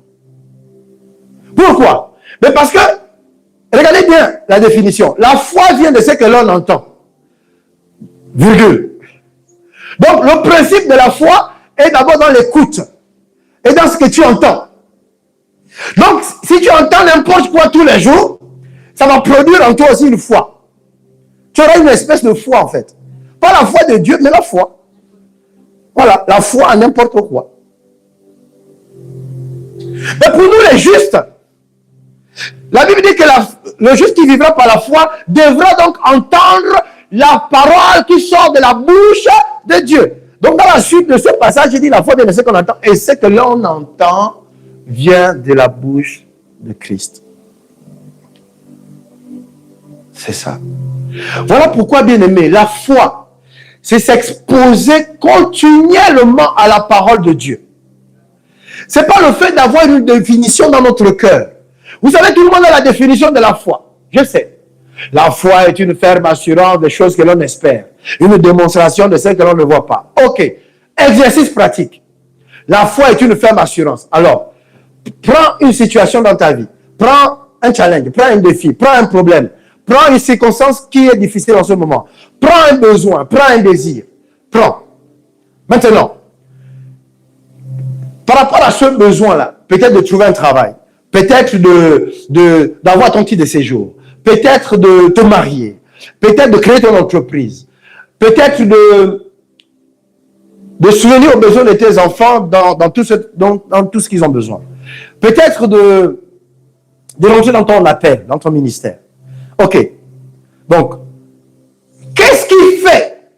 Pourquoi? Mais parce que, regardez bien la définition. La foi vient de ce que l'on entend. Virgule. Donc, le principe de la foi est d'abord dans l'écoute. Et dans ce que tu entends. Donc, si tu entends n'importe quoi tous les jours, ça va produire en toi aussi une foi. Tu auras une espèce de foi en fait. Pas la foi de Dieu, mais la foi. Voilà, la foi à n'importe quoi. Mais pour nous les justes, la Bible dit que le juste qui vivra par la foi devra donc entendre la parole qui sort de la bouche de Dieu. Donc dans la suite de ce passage, il dit la foi vient de ce qu'on entend. Et ce que l'on entend vient de la bouche de Christ. C'est ça. Voilà pourquoi, bien aimé, la foi, c'est s'exposer continuellement à la parole de Dieu. Ce n'est pas le fait d'avoir une définition dans notre cœur. Vous savez, tout le monde a la définition de la foi. Je sais. La foi est une ferme assurance des choses que l'on espère. Une démonstration de ce que l'on ne voit pas. Ok. Exercice pratique. La foi est une ferme assurance. Alors, prends une situation dans ta vie. Prends un challenge. Prends un défi. Prends un problème. Prends une circonstance qui est difficile en ce moment. Prends un besoin, prends un désir. Prends. Maintenant, par rapport à ce besoin-là, peut-être de trouver un travail, peut-être d'avoir ton titre de séjour, peut-être de te marier, peut-être de créer ton entreprise, peut-être de souvenir aux besoins de tes enfants dans tout ce qu'ils ont besoin. Peut-être de rentrer dans ton appel, dans ton ministère. Ok. Donc, qu'est-ce qui fait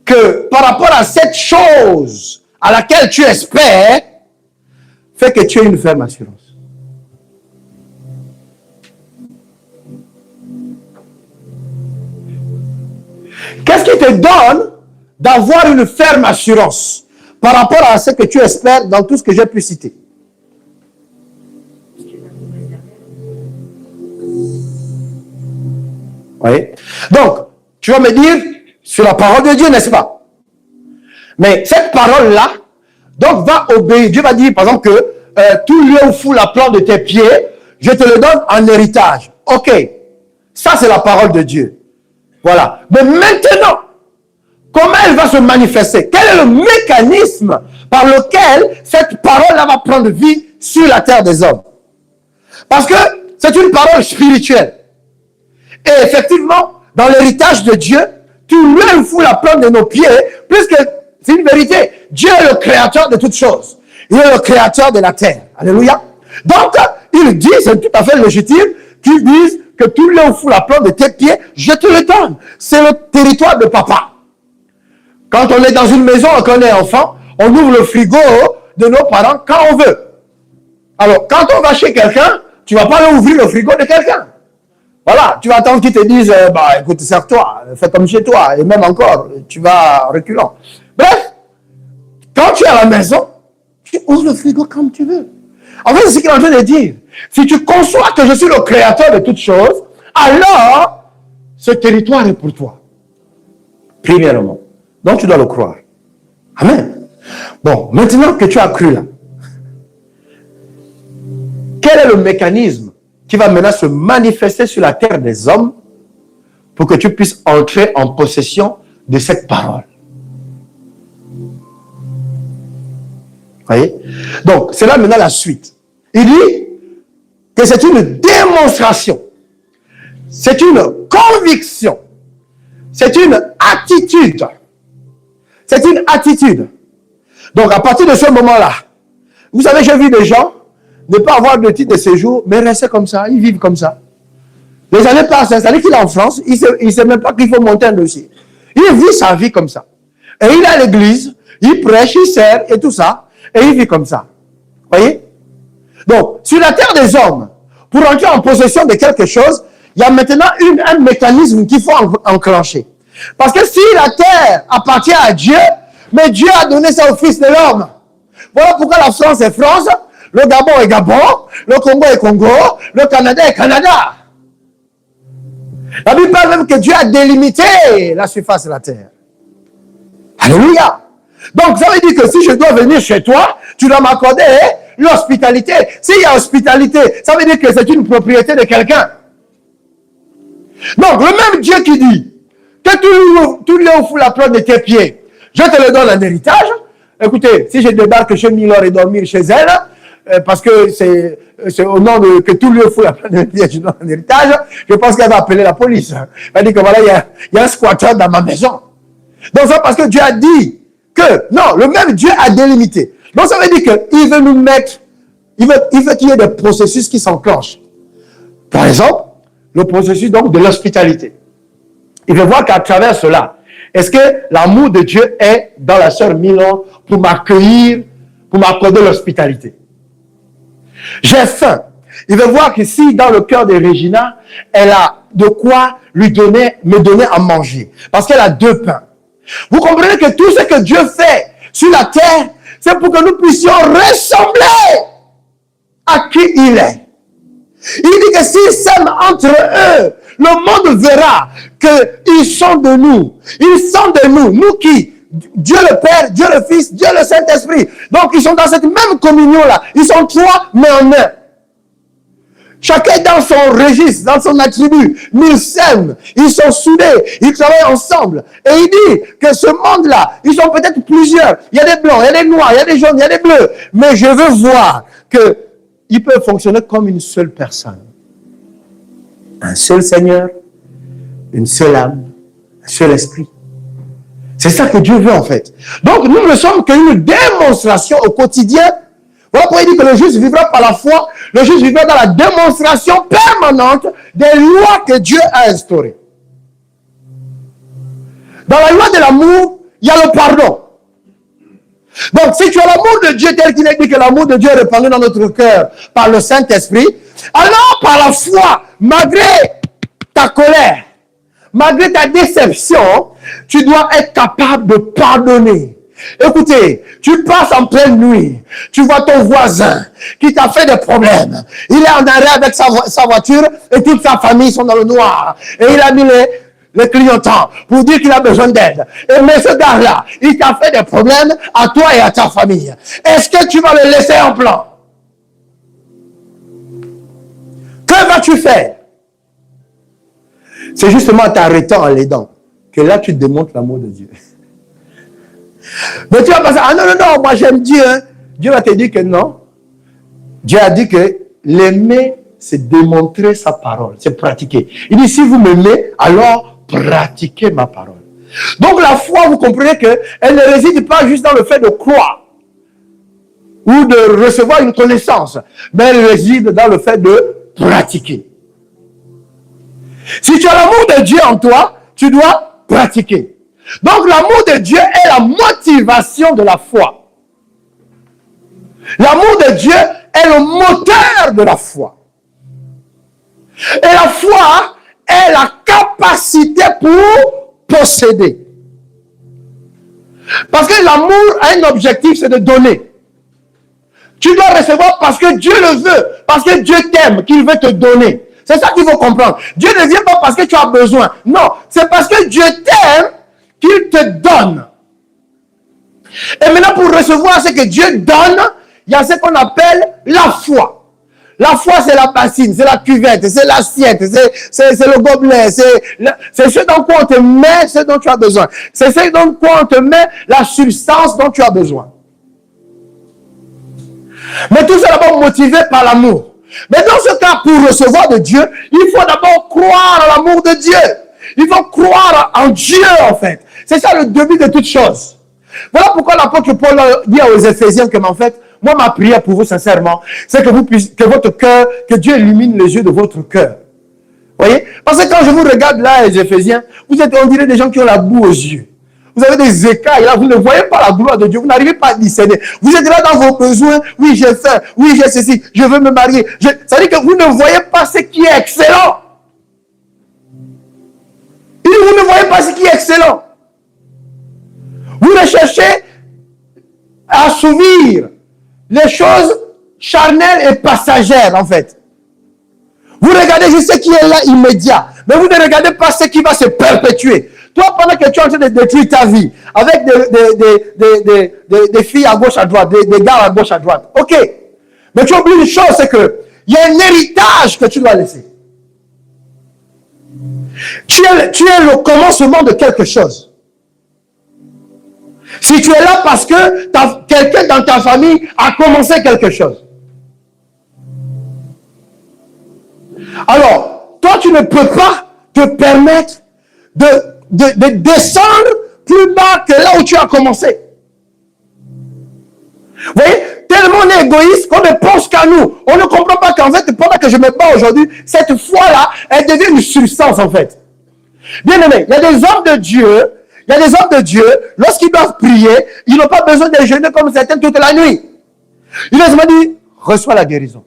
que par rapport à cette chose à laquelle tu espères, fait que tu aies une ferme assurance? Qu'est-ce qui te donne d'avoir une ferme assurance par rapport à ce que tu espères dans tout ce que j'ai pu citer? Oui. Donc, tu vas me dire, sur la parole de Dieu, n'est-ce pas? Mais cette parole-là, donc, va obéir. Dieu va dire, par exemple, que tout lieu où foule la plante de tes pieds, je te le donne en héritage. Ok, ça c'est la parole de Dieu. Voilà. Mais maintenant, comment elle va se manifester? Quel est le mécanisme par lequel cette parole-là va prendre vie sur la terre des hommes? Parce que c'est une parole spirituelle. Et effectivement, dans l'héritage de Dieu, tu lui fous la plante de nos pieds, puisque c'est une vérité. Dieu est le créateur de toutes choses. Il est le créateur de la terre. Alléluia. Donc, il dit, c'est tout à fait légitime, qu'il dise que tu lui fous la plante de tes pieds, je te le donne. C'est le territoire de papa. Quand on est dans une maison et qu'on est enfant, on ouvre le frigo de nos parents quand on veut. Alors, quand on va chez quelqu'un, tu ne vas pas ouvrir le frigo de quelqu'un. Voilà, tu vas attendre qu'ils te disent, bah écoute, sers-toi, fais comme chez toi, et même encore, tu vas reculant. Bref, quand tu es à la maison, tu ouvres le frigo comme tu veux. En fait, c'est ce qu'il est en train de dire. Si tu conçois que je suis le créateur de toutes choses, alors, ce territoire est pour toi. Premièrement. Donc, tu dois le croire. Amen. Bon, maintenant que tu as cru là, quel est le mécanisme qui va maintenant se manifester sur la terre des hommes pour que tu puisses entrer en possession de cette parole? Voyez? Donc, c'est là maintenant la suite. Il dit que c'est une démonstration, c'est une conviction, c'est une attitude. C'est une attitude. Donc, à partir de ce moment-là, vous savez, j'ai vu des gens ne pas avoir de titre de séjour, mais rester comme ça, ils vivent comme ça. Les années passent, c'est-à-dire qu'il est en France, il ne sait même pas qu'il faut monter un dossier. Il vit sa vie comme ça. Et il est à l'église, il prêche, il sert et tout ça, et il vit comme ça. Voyez? Donc, sur la terre des hommes, pour entrer en possession de quelque chose, il y a maintenant un mécanisme qu'il faut enclencher. Parce que si la terre appartient à Dieu, mais Dieu a donné ça au Fils de l'homme. Voilà pourquoi la France est France, le Gabon est Gabon, le Congo est Congo, le Canada est Canada. La Bible parle même que Dieu a délimité la surface de la terre. Alléluia. Donc ça veut dire que si je dois venir chez toi, tu dois m'accorder l'hospitalité. S'il y a hospitalité, ça veut dire que c'est une propriété de quelqu'un. Donc le même Dieu qui dit que tu lui offres la plante de tes pieds, je te le donne en héritage. Écoutez, si je débarque chez Milor et dormir chez elle, parce que c'est au nom de que tout lui offre la plante de tes pieds, je donne en héritage, je pense qu'elle va appeler la police. Elle va dire que voilà, il y a un squatter dans ma maison. Donc ça parce que Dieu a dit que, non, le même Dieu a délimité. Donc ça veut dire qu'il veut nous mettre, il veut qu'il y ait des processus qui s'enclenchent. Par exemple, le processus donc de l'hospitalité. Il veut voir qu'à travers cela, est-ce que l'amour de Dieu est dans la sœur Milor pour m'accueillir, pour m'accorder l'hospitalité? J'ai faim. Il veut voir que si dans le cœur de Regina, elle a de quoi me donner à manger. Parce qu'elle a 2 pains. Vous comprenez que tout ce que Dieu fait sur la terre, c'est pour que nous puissions ressembler à qui il est. Il dit que s'ils s'aiment entre eux, le monde verra qu'ils sont de nous. Ils sont de nous. Nous qui? Dieu le Père, Dieu le Fils, Dieu le Saint-Esprit. Donc ils sont dans cette même communion-là. Ils sont 3, mais en un. Chacun dans son registre, dans son attribut, mais ils s'aiment, ils sont soudés, ils travaillent ensemble. Et il dit que ce monde-là, ils sont peut-être plusieurs. Il y a des blancs, il y a des noirs, il y a des jaunes, il y a des bleus. Mais je veux voir qu'ils peuvent fonctionner comme une seule personne. Un seul Seigneur, une seule âme, un seul esprit. C'est ça que Dieu veut en fait. Donc nous ne sommes qu'une démonstration au quotidien. Voilà pourquoi il dit que le juste vivra par la foi, le juste vivra dans la démonstration permanente des lois que Dieu a instaurées. Dans la loi de l'amour, il y a le pardon. Donc si tu as l'amour de Dieu tel qu'il est dit que l'amour de Dieu est répandu dans notre cœur par le Saint-Esprit, alors par la foi, malgré ta colère, malgré ta déception, tu dois être capable de pardonner. Écoutez, tu passes en pleine nuit, tu vois ton voisin qui t'a fait des problèmes. Il est en arrêt avec sa voiture et toute sa famille sont dans le noir. Et il a mis les clignotants pour dire qu'il a besoin d'aide. Et mais ce gars-là, il t'a fait des problèmes à toi et à ta famille. Est-ce que tu vas le laisser en plan? Que vas-tu faire? C'est justement en t'arrêtant, en l'aidant, que là, tu démontres l'amour de Dieu. Mais tu vas penser, ah non, non, non, moi j'aime Dieu. Hein. Dieu va te dire que non. Dieu a dit que l'aimer, c'est démontrer sa parole, c'est pratiquer. Il dit, si vous m'aimez, alors pratiquez ma parole. Donc la foi, vous comprenez qu'elle ne réside pas juste dans le fait de croire ou de recevoir une connaissance, mais elle réside dans le fait de pratiquer. Si tu as l'amour de Dieu en toi, tu dois pratiquer. Donc l'amour de Dieu est la motivation de la foi. L'amour de Dieu est le moteur de la foi. Et la foi est la capacité pour posséder. Parce que l'amour a un objectif, c'est de donner. Tu dois recevoir parce que Dieu le veut, parce que Dieu t'aime, qu'il veut te donner. C'est ça qu'il faut comprendre. Dieu ne vient pas parce que tu as besoin. Non, c'est parce que Dieu t'aime qu'il te donne. Et maintenant, pour recevoir ce que Dieu donne, il y a ce qu'on appelle la foi. La foi, c'est la bassine, c'est la cuvette, c'est l'assiette, c'est le gobelet, c'est ce dont on te met, ce dont tu as besoin. C'est ce dont on te met la substance dont tu as besoin. Mais tout ça d'abord motivé par l'amour. Mais dans ce cas, pour recevoir de Dieu, il faut d'abord croire à l'amour de Dieu. Il faut croire en Dieu, en fait. C'est ça le début de toute chose. Voilà pourquoi l'apôtre Paul dit aux Éphésiens que, en fait, moi, ma prière pour vous, sincèrement, c'est que vous puissiez, que votre cœur, que Dieu illumine les yeux de votre cœur. Vous voyez? Parce que quand je vous regarde là, les Éphésiens, vous êtes, on dirait des gens qui ont la boue aux yeux. Vous avez des écailles là, vous ne voyez pas la gloire de Dieu, vous n'arrivez pas à discerner. Vous êtes là dans vos besoins, oui j'ai faim, oui j'ai ceci, je veux me marier. Ça veut dire que vous ne voyez pas ce qui est excellent. Et vous ne voyez pas ce qui est excellent. Vous recherchez à assouvir les choses charnelles et passagères en fait. Vous regardez juste ce qui est là immédiat, mais vous ne regardez pas ce qui va se perpétuer. Toi, pendant que tu es en train de détruire ta vie, avec des filles à gauche, à droite, des gars à gauche, à droite, ok. Mais tu oublies une chose, c'est que il y a un héritage que tu dois laisser. Tu es le commencement de quelque chose. Si tu es là parce que quelqu'un dans ta famille a commencé quelque chose. Alors, toi, tu ne peux pas te permettre de descendre plus bas que là où tu as commencé. Vous voyez, tellement on est égoïste qu'on ne pense qu'à nous. On ne comprend pas qu'en fait, pendant que je me bats aujourd'hui, cette foi-là, elle devient une substance en fait. Bien aimé, il y a des hommes de Dieu, lorsqu'ils doivent prier, ils n'ont pas besoin de jeûner comme certains toute la nuit. Ils ont dit, reçois la guérison.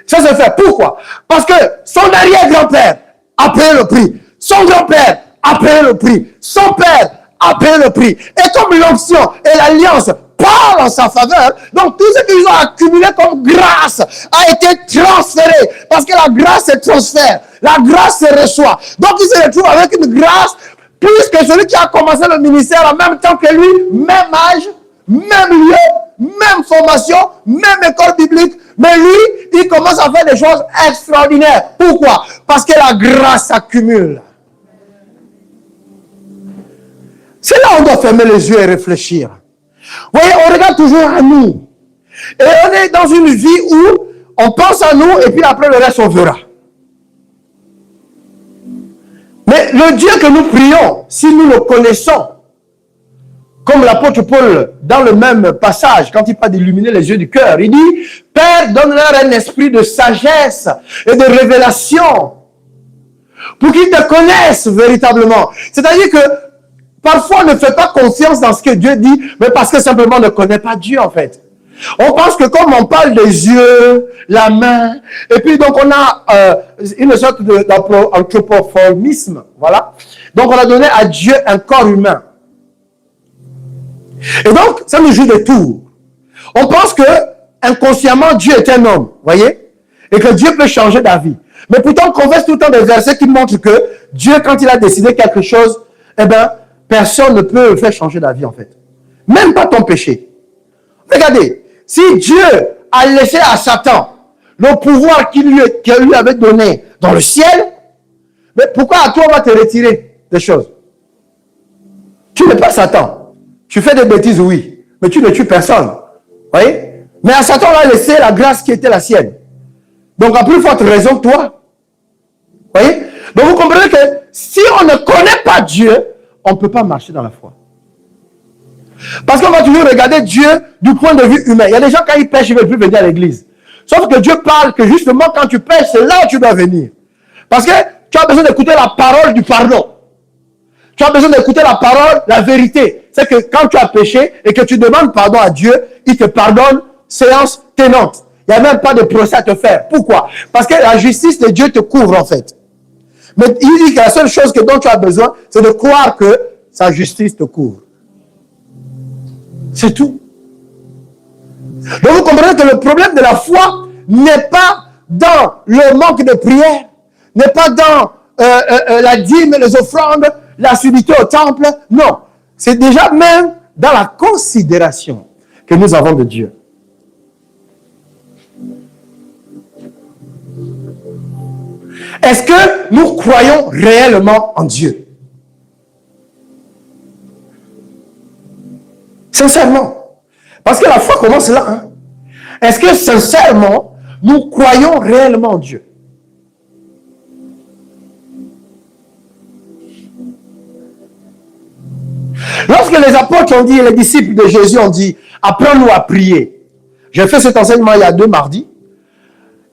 Ça se fait. Pourquoi? Parce que son arrière-grand-père a payé le prix. Son grand-père a payé le prix. Son père a payé le prix. Et comme l'onction et l'alliance parlent en sa faveur, donc tout ce qu'ils ont accumulé comme grâce a été transféré. Parce que la grâce se transfère. La grâce se reçoit. Donc ils se retrouvent avec une grâce plus que celui qui a commencé le ministère en même temps que lui, même âge, même lieu, même formation, même école biblique. Mais lui, il commence à faire des choses extraordinaires. Pourquoi? Parce que la grâce s'accumule. C'est là où on doit fermer les yeux et réfléchir. Vous voyez, on regarde toujours à nous. Et on est dans une vie où on pense à nous et puis après le reste on verra. Mais le Dieu que nous prions, si nous le connaissons, comme l'apôtre Paul, dans le même passage, quand il parle d'illuminer les yeux du cœur, il dit, Père, donne-leur un esprit de sagesse et de révélation pour qu'ils te connaissent véritablement. C'est-à-dire que parfois, on ne fait pas confiance dans ce que Dieu dit, mais parce que simplement on ne connaît pas Dieu en fait. On pense que comme on parle des yeux, la main, et puis donc on a une sorte d'anthropomorphisme, voilà. Donc on a donné à Dieu un corps humain. Et donc, ça nous joue des tours. On pense que inconsciemment Dieu est un homme, voyez, et que Dieu peut changer d'avis. Mais pourtant, on converse tout le temps des versets qui montrent que Dieu, quand il a décidé quelque chose, eh bien, personne ne peut le faire changer d'avis en fait. Même pas ton péché. Regardez, si Dieu a laissé à Satan le pouvoir qu'il lui avait donné dans le ciel, mais pourquoi à toi on va te retirer des choses? Tu n'es pas Satan. Tu fais des bêtises, oui, mais tu ne tues personne. Vous voyez? Mais à Satan, on a laissé la grâce qui était la sienne. Donc, à plus forte raison que toi. Vous voyez? Donc, vous comprenez que si on ne connaît pas Dieu, on ne peut pas marcher dans la foi. Parce qu'on va toujours regarder Dieu du point de vue humain. Il y a des gens, quand ils pêchent, ils ne veulent plus venir à l'église. Sauf que Dieu parle que justement, quand tu pêches, c'est là où tu dois venir. Parce que tu as besoin d'écouter la parole du pardon. Tu as besoin d'écouter la parole, la vérité. C'est que quand tu as péché et que tu demandes pardon à Dieu, il te pardonne, séance tenante. Il n'y a même pas de procès à te faire. Pourquoi? Parce que la justice de Dieu te couvre en fait. Mais il dit que la seule chose dont tu as besoin, c'est de croire que sa justice te couvre. C'est tout. Donc vous comprenez que le problème de la foi n'est pas dans le manque de prière, n'est pas dans la dîme, les offrandes, l'assiduité au temple. Non, c'est déjà même dans la considération que nous avons de Dieu. Est-ce que nous croyons réellement en Dieu? Sincèrement. Parce que la foi commence là. Hein? Est-ce que sincèrement, nous croyons réellement en Dieu? Lorsque les apôtres ont dit, les disciples de Jésus ont dit, apprends-nous à prier. J'ai fait cet enseignement il y a 2 mardis.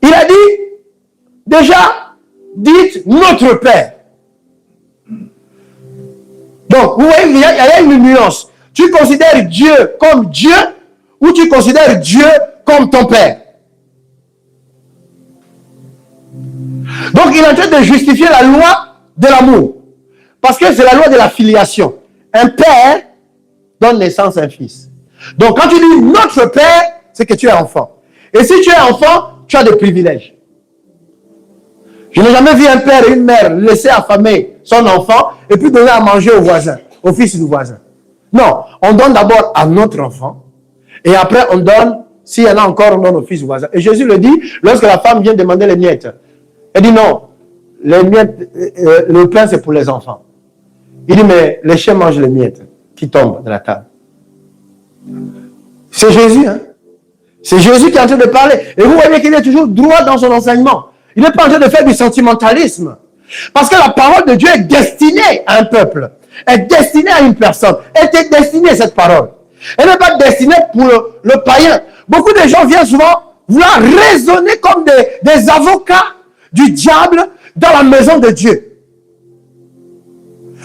Il a dit, déjà, dites notre Père. Donc, vous voyez, il y a une nuance. Tu considères Dieu comme Dieu ou tu considères Dieu comme ton Père? Donc, il est en train de justifier la loi de l'amour. Parce que c'est la loi de la filiation. Un père donne naissance à un fils. Donc, quand tu dis notre Père, c'est que tu es enfant. Et si tu es enfant, tu as des privilèges. Je n'ai jamais vu un père et une mère laisser affamer son enfant et puis donner à manger au voisin, au fils du voisin. Non, on donne d'abord à notre enfant et après on donne, s'il y en a encore, on donne au fils du voisin. Et Jésus le dit, lorsque la femme vient demander les miettes, elle dit non, les miettes, le pain c'est pour les enfants. Il dit mais les chiens mangent les miettes qui tombent de la table. C'est Jésus, hein. C'est Jésus qui est en train de parler. Et vous voyez qu'il est toujours droit dans son enseignement. Il n'est pas en train de faire du sentimentalisme. Parce que la parole de Dieu est destinée à un peuple. Est destinée à une personne. Elle est destinée à cette parole. Elle n'est pas destinée pour le païen. Beaucoup de gens viennent souvent vouloir raisonner comme des avocats du diable dans la maison de Dieu.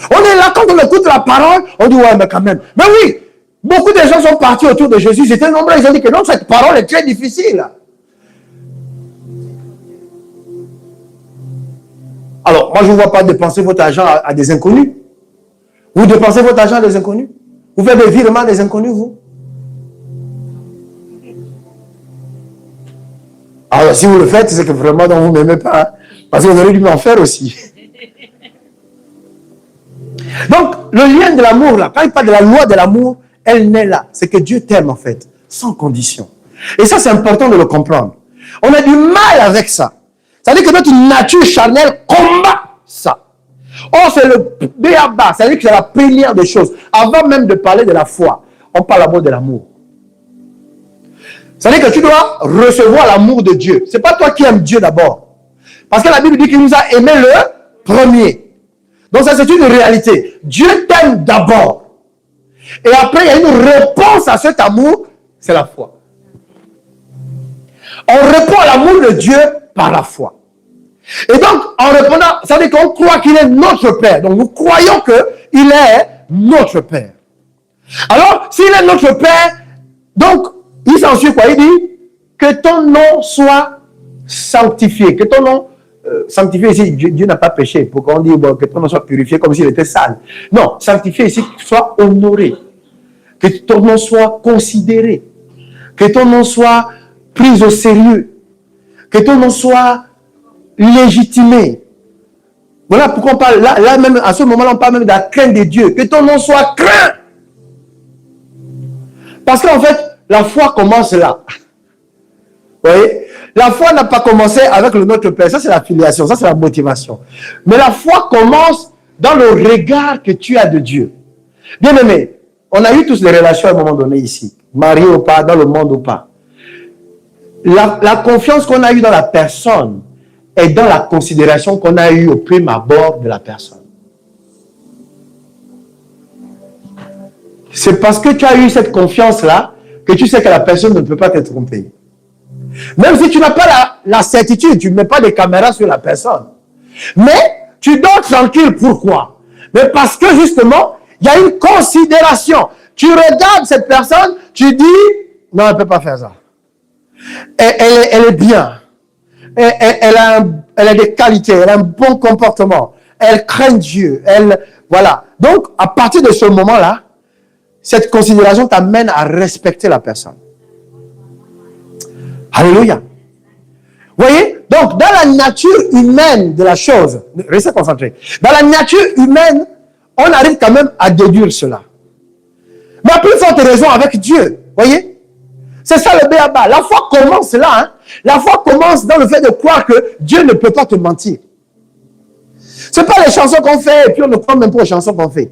On est là, quand on écoute la parole, on dit ouais, mais quand même. Mais oui, beaucoup de gens sont partis autour de Jésus. Ils étaient nombreux, ils ont dit que non, cette parole est très difficile. Alors, moi, je ne vois pas dépenser votre argent à des inconnus. Vous dépensez votre argent à des inconnus? Vous faites des virements à des inconnus, vous? Alors, si vous le faites, c'est que vraiment, vous ne m'aimez pas. Hein? Parce que vous aurez dû m'en faire aussi. Donc, le lien de l'amour, là, quand il parle de la loi de l'amour, elle naît là. C'est que Dieu t'aime, en fait, sans condition. Et ça, c'est important de le comprendre. On a du mal avec ça. C'est-à-dire que notre nature charnelle combat ça. Or, c'est le béaba, c'est-à-dire que c'est la première des choses. Avant même de parler de la foi, on parle d'abord de l'amour. C'est-à-dire que tu dois recevoir l'amour de Dieu. Ce n'est pas toi qui aimes Dieu d'abord. Parce que la Bible dit qu'il nous a aimé le premier. Donc ça, c'est une réalité. Dieu t'aime d'abord. Et après, il y a une réponse à cet amour, c'est la foi. On répond à l'amour de Dieu par la foi. Et donc, en répondant, ça veut dire qu'on croit qu'il est notre Père. Donc, nous croyons qu'il est notre Père. Alors, s'il est notre Père, donc, il s'ensuit quoi? Il dit que ton nom soit sanctifié. Que ton nom, sanctifié ici, Dieu n'a pas péché. Pour qu'on dise bon, que ton nom soit purifié comme s'il était sale. Non, sanctifié ici, soit honoré. Que ton nom soit considéré. Que ton nom soit pris au sérieux. Que ton nom soit légitimé. Voilà pourquoi on parle, là même, à ce moment-là, on parle même de la crainte de Dieu. Que ton nom soit craint. Parce qu'en fait, la foi commence là. Vous voyez? La foi n'a pas commencé avec le Notre Père. Ça, c'est la filiation. Ça, c'est la motivation. Mais la foi commence dans le regard que tu as de Dieu. Bien aimé, on a eu tous les relations à un moment donné ici. Marié ou pas, dans le monde ou pas. La confiance qu'on a eue dans la personne est dans la considération qu'on a eue au prime abord de la personne. C'est parce que tu as eu cette confiance-là que tu sais que la personne ne peut pas te tromper. Même si tu n'as pas la certitude, tu ne mets pas de caméras sur la personne. Mais tu dors tranquille. Pourquoi? Mais parce que justement, il y a une considération. Tu regardes cette personne, tu dis, non, elle ne peut pas faire ça. Elle est bien. Elle a des qualités, elle a un bon comportement. Elle craint Dieu. Voilà. Donc, à partir de ce moment-là, cette considération t'amène à respecter la personne. Alléluia. Vous voyez? Donc, dans la nature humaine de la chose, restez concentrés. Dans la nature humaine, on arrive quand même à déduire cela. Mais à plus forte raison avec Dieu. Vous voyez? C'est ça le béaba. La foi commence là. Hein? La foi commence dans le fait de croire que Dieu ne peut pas te mentir. Ce n'est pas les chansons qu'on fait et puis on ne croit même pas aux chansons qu'on fait.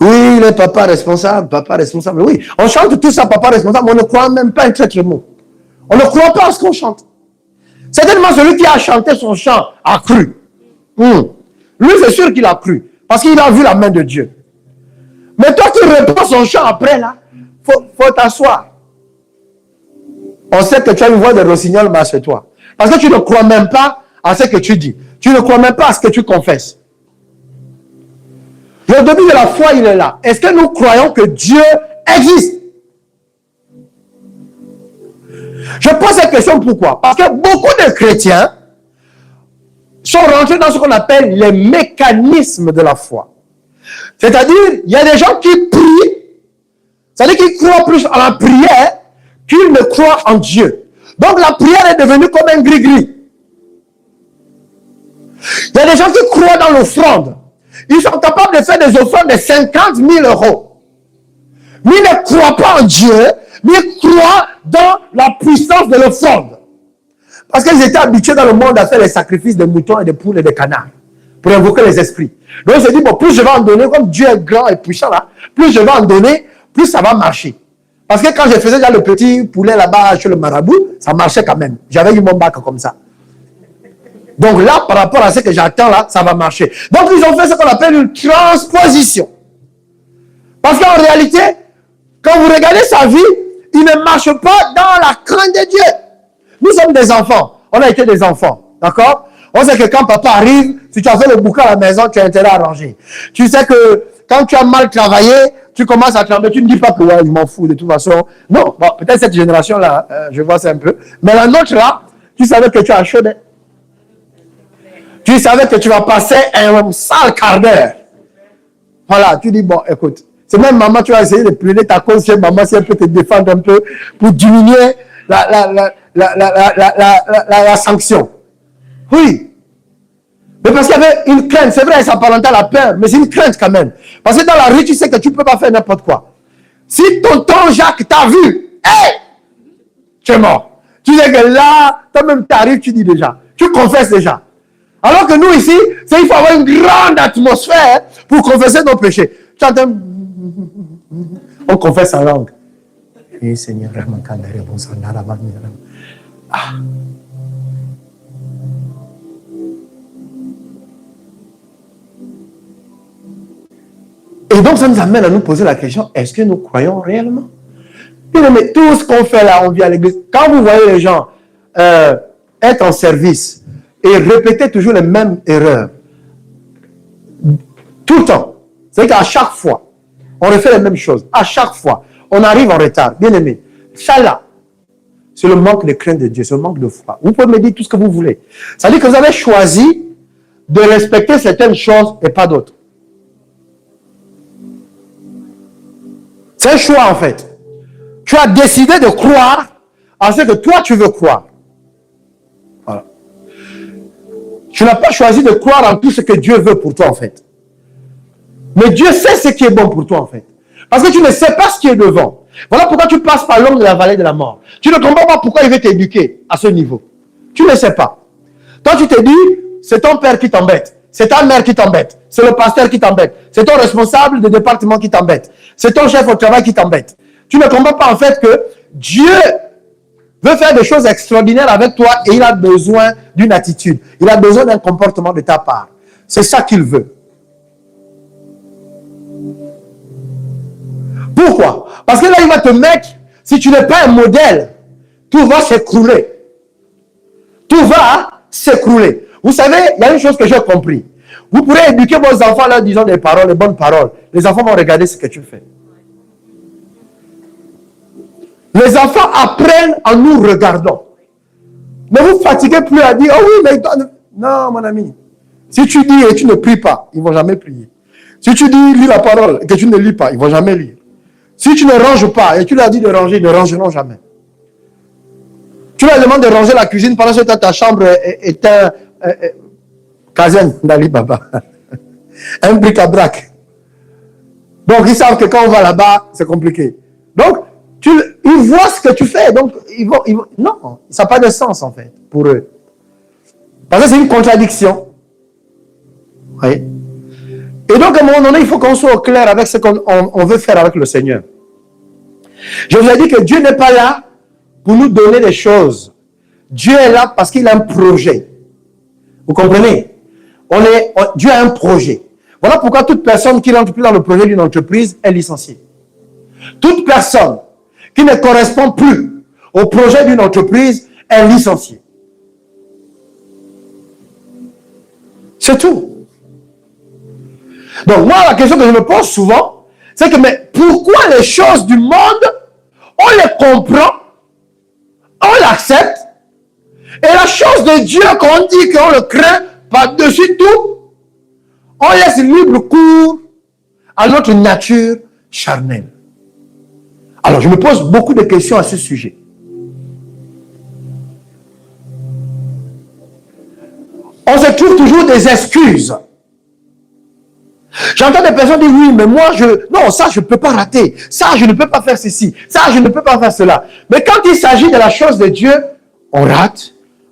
Oui, le papa responsable, papa responsable. Oui, on chante tout ça, papa responsable, mais on ne croit même pas un traître mot. On ne croit pas à ce qu'on chante. Certainement, celui qui a chanté son chant a cru. Lui, c'est sûr qu'il a cru. Parce qu'il a vu la main de Dieu. Mais toi qui reprends son chant après, là, faut t'asseoir. On sait que tu as une voix de rossignol, mais c'est toi. Parce que tu ne crois même pas à ce que tu dis. Tu ne crois même pas à ce que tu confesses. Le début de la foi, il est là. Est-ce que nous croyons que Dieu existe? Je pose cette question pourquoi? Parce que beaucoup de chrétiens sont rentrés dans ce qu'on appelle les mécanismes de la foi. C'est-à-dire, il y a des gens qui prient, c'est-à-dire qu'ils croient plus à la prière qu'ils ne croient en Dieu. Donc la prière est devenue comme un gris-gris. Il y a des gens qui croient dans l'offrande. Ils sont capables de faire des offrandes de 50 000 €. Mais ils ne croient pas en Dieu, mais ils croient dans la puissance de l'offrande. Parce qu'ils étaient habitués dans le monde à faire les sacrifices de moutons et de poules et de canards pour invoquer les esprits. Donc ils se disent, bon, plus je vais en donner, comme Dieu est grand et puissant là, plus je vais en donner, plus ça va marcher. Parce que quand je faisais déjà le petit poulet là-bas chez le marabout, ça marchait quand même. J'avais eu mon bac comme ça. Donc là, par rapport à ce que j'attends là, ça va marcher. Donc ils ont fait ce qu'on appelle une transposition. Parce qu'en réalité, quand vous regardez sa vie, il ne marche pas dans la crainte de Dieu. Nous sommes des enfants. On a été des enfants. D'accord? On sait que quand papa arrive, si tu as fait le bouquin à la maison, tu as intérêt à ranger. Tu sais que quand tu as mal travaillé, tu commences à trembler. Tu ne dis pas que ouais, je m'en fous de toute façon. Non, bon, peut-être cette génération-là, je vois ça un peu. Mais la nôtre là, tu savais que tu as chaud. Tu savais que tu vas passer un sale quart d'heure. Voilà, tu dis, bon, écoute, c'est même maman, tu vas essayer de plaider ta cause chez maman si elle peut te défendre un peu pour diminuer la sanction. Oui. Mais parce qu'il y avait une crainte, c'est vrai, ça s'apparentait à la peur, mais c'est une crainte quand même. Parce que dans la rue, tu sais que tu ne peux pas faire n'importe quoi. Si tonton Jacques t'a vu, hey, tu es mort. Tu sais que là, toi-même, tu arrives, tu dis déjà, tu confesses déjà. Alors que nous ici, il faut avoir une grande atmosphère pour confesser nos péchés. Tu entends? On confesse en langue. Et Seigneur, Et donc ça nous amène à nous poser la question, est-ce que nous croyons réellement? Mais tout ce qu'on fait là, on vient à l'église. Quand vous voyez les gens être en service, et répéter toujours les mêmes erreurs. Tout le temps. C'est-à-dire qu'à chaque fois, on refait les mêmes choses. À chaque fois, on arrive en retard. Bien aimé, ça là, c'est le manque de crainte de Dieu, c'est le manque de foi. Vous pouvez me dire tout ce que vous voulez. Ça veut dire que vous avez choisi de respecter certaines choses et pas d'autres. C'est un choix en fait. Tu as décidé de croire à ce que toi tu veux croire. Voilà. Tu n'as pas choisi de croire en tout ce que Dieu veut pour toi, en fait. Mais Dieu sait ce qui est bon pour toi, en fait. Parce que tu ne sais pas ce qui est devant. Voilà pourquoi tu passes par l'ombre de la vallée de la mort. Tu ne comprends pas pourquoi il veut t'éduquer à ce niveau. Tu ne sais pas. Toi, tu te dis, c'est ton père qui t'embête. C'est ta mère qui t'embête. C'est le pasteur qui t'embête. C'est ton responsable de département qui t'embête. C'est ton chef au travail qui t'embête. Tu ne comprends pas en fait que Dieu veut faire des choses extraordinaires avec toi et il a besoin d'une attitude. Il a besoin d'un comportement de ta part. C'est ça qu'il veut. Pourquoi? Parce que là, il va te mettre, si tu n'es pas un modèle, tout va s'écrouler. Tout va s'écrouler. Vous savez, il y a une chose que j'ai compris. Vous pourrez éduquer vos enfants en leur disant des paroles, des bonnes paroles. Les enfants vont regarder ce que tu fais. Les enfants apprennent en nous regardant. Ne vous fatiguez plus à dire, oh oui, mais... Non, mon ami. Si tu dis et tu ne pries pas, ils ne vont jamais prier. Si tu dis, lis la parole et que tu ne lis pas, ils ne vont jamais lire. Si tu ne ranges pas et tu leur dis de ranger, ils ne rangeront jamais. Tu leur demandes de ranger la cuisine pendant que ta chambre est un Kazen d'Ali Baba. Un bric-à-brac. Donc, ils savent que quand on va là-bas, c'est compliqué. Donc, ils voient ce que tu fais. Donc, ils vont, non, ça n'a pas de sens, en fait, pour eux. Parce que c'est une contradiction. Oui. Et donc, à un moment donné, il faut qu'on soit au clair avec ce qu'on veut faire avec le Seigneur. Je vous ai dit que Dieu n'est pas là pour nous donner des choses. Dieu est là parce qu'il a un projet. Vous comprenez? Dieu a un projet. Voilà pourquoi toute personne qui n'entre plus dans le projet d'une entreprise est licenciée. Toute personne qui ne correspond plus au projet d'une entreprise est licenciée. C'est tout. Donc moi, la question que je me pose souvent, c'est que mais pourquoi les choses du monde, on les comprend, on l'accepte, et la chose de Dieu qu'on dit qu'on le craint par-dessus tout, on laisse libre cours à notre nature charnelle. Alors, je me pose beaucoup de questions à ce sujet. On se trouve toujours des excuses. J'entends des personnes dire, oui, mais moi, non, ça, je ne peux pas rater. Ça, je ne peux pas faire ceci. Ça, je ne peux pas faire cela. Mais quand il s'agit de la chose de Dieu, on rate,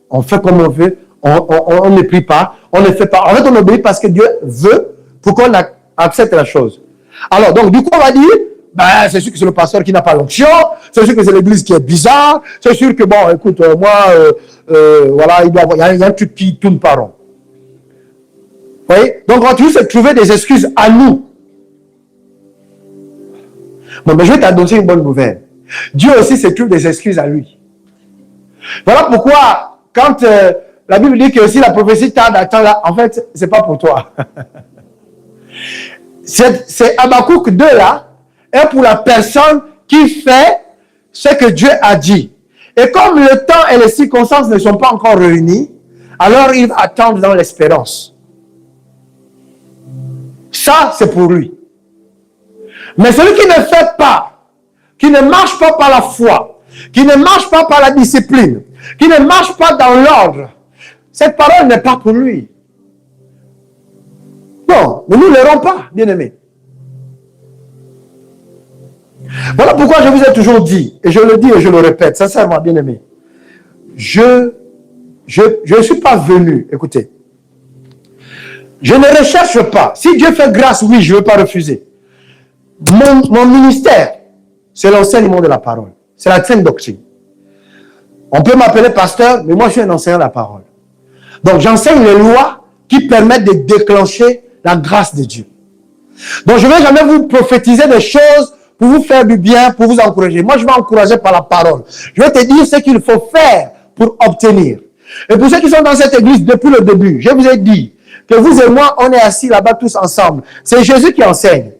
on fait comme on veut, on ne prie pas, on ne fait pas. En fait, on obéit parce que Dieu veut pour qu'on accepte la chose. Alors, donc, du coup, on va dire, ben, c'est sûr que c'est le pasteur qui n'a pas l'onction, c'est sûr que c'est l'église qui est bizarre, c'est sûr que, bon, écoute, voilà, il y a un truc qui tourne pas rond. Vous voyez? Donc, on va toujours se trouver des excuses à nous. Bon, mais je vais t'annoncer une bonne nouvelle. Dieu aussi se trouve des excuses à lui. Voilà pourquoi, quand la Bible dit que si la prophétie tarde à temps, là, en fait, c'est pas pour toi. C'est Habakkuk 2 là, est pour la personne qui fait ce que Dieu a dit. Et comme le temps et les circonstances ne sont pas encore réunis, alors il va attendre dans l'espérance. Ça, c'est pour lui. Mais celui qui ne fait pas, qui ne marche pas par la foi, qui ne marche pas par la discipline, qui ne marche pas dans l'ordre, cette parole n'est pas pour lui. Non, ne nous l'aurons pas, bien-aimés. Voilà pourquoi je vous ai toujours dit, et je le dis et je le répète, sincèrement, bien-aimés, je ne suis pas venu, écoutez, je ne recherche pas. Si Dieu fait grâce, oui, je ne veux pas refuser. Mon ministère, c'est l'enseignement de la parole. C'est la sainte doctrine. On peut m'appeler pasteur, mais moi je suis un enseignant de la parole. Donc j'enseigne les lois qui permettent de déclencher la grâce de Dieu. Donc je ne vais jamais vous prophétiser des choses pour vous faire du bien, pour vous encourager. Moi je vais encourager par la parole. Je vais te dire ce qu'il faut faire pour obtenir. Et pour ceux qui sont dans cette église depuis le début, je vous ai dit que vous et moi, on est assis là-bas tous ensemble. C'est Jésus qui enseigne.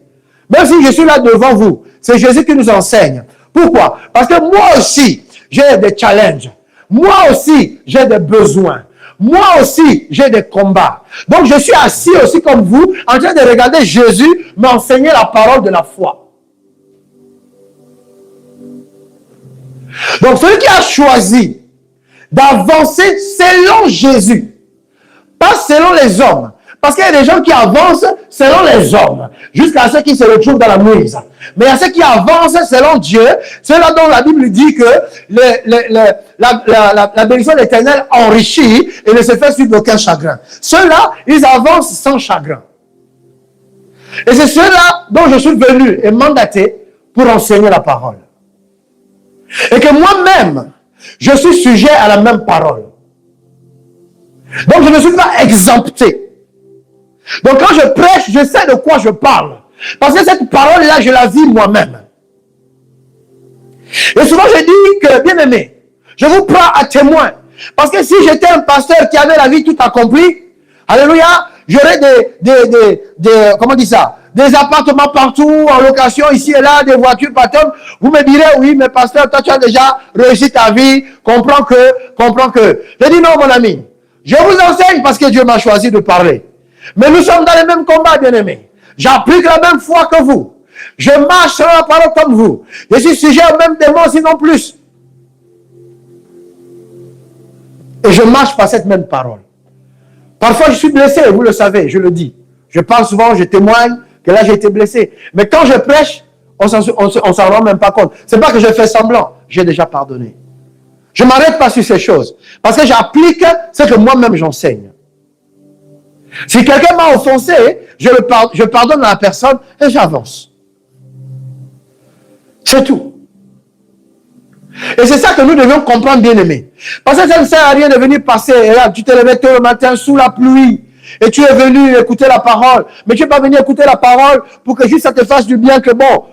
Même si je suis là devant vous, c'est Jésus qui nous enseigne. Pourquoi? Parce que moi aussi, j'ai des challenges. Moi aussi, j'ai des besoins. Moi aussi, j'ai des combats. Donc, je suis assis aussi comme vous, en train de regarder Jésus m'enseigner la parole de la foi. Donc, celui qui a choisi d'avancer selon Jésus, pas selon les hommes, Parce qu'il y a des gens qui avancent selon les hommes, jusqu'à ceux qui se retrouvent dans la mouise. Mais il y a ceux qui avancent selon Dieu, ceux-là dont la Bible dit que la bénédiction de l'Éternel enrichit et ne se fait suivre d'aucun chagrin. Ceux-là, ils avancent sans chagrin. Et c'est ceux-là dont je suis venu et mandaté pour enseigner la parole. Et que moi-même, je suis sujet à la même parole. Donc je ne suis pas exempté. Donc quand je prêche, je sais de quoi je parle. Parce que cette parole-là, je la vis moi-même. Et souvent je dis que, bien aimé, je vous prends à témoin. Parce que si j'étais un pasteur qui avait la vie tout accomplie, alléluia, j'aurais comment on dit ça, des appartements partout, en location, ici et là, des voitures partout. Vous me direz, oui, mais pasteur, toi tu as déjà réussi ta vie, comprends que. Je dis non, mon ami. Je vous enseigne parce que Dieu m'a choisi de parler. Mais nous sommes dans les mêmes combats, bien-aimés. J'applique la même foi que vous. Je marche sur la parole comme vous. Je suis sujet aux mêmes démons, sinon plus. Et je marche par cette même parole. Parfois, je suis blessé, vous le savez, je le dis. Je parle souvent, je témoigne que là, j'ai été blessé. Mais quand je prêche, on s'en rend même pas compte. C'est pas que je fais semblant. J'ai déjà pardonné. Je ne m'arrête pas sur ces choses. Parce que j'applique ce que moi-même j'enseigne. Si quelqu'un m'a offensé, je pardonne à la personne et j'avance. C'est tout. Et c'est ça que nous devons comprendre, bien aimés. Parce que ça ne sert à rien de venir passer. Et là, tu te lèves tôt le matin sous la pluie. Et tu es venu écouter la parole. Mais tu n'es pas venu écouter la parole pour que juste ça te fasse du bien. Que bon,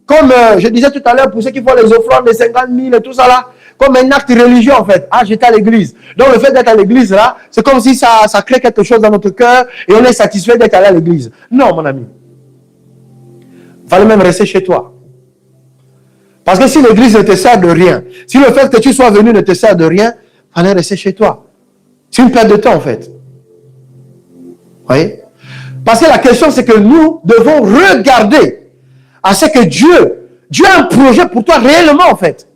comme je disais tout à l'heure, pour ceux qui font les offrandes de 50 000 et tout ça là, comme un acte religieux en fait. Ah, j'étais à l'église. Donc le fait d'être à l'église là, c'est comme si ça crée quelque chose dans notre cœur et on est satisfait d'être allé à l'église. Non, mon ami. Il fallait même rester chez toi. Parce que si l'église ne te sert de rien, si le fait que tu sois venu ne te sert de rien, il fallait rester chez toi. C'est une perte de temps en fait. Vous voyez? Parce que la question c'est que nous devons regarder à ce que Dieu a un projet pour toi réellement en fait.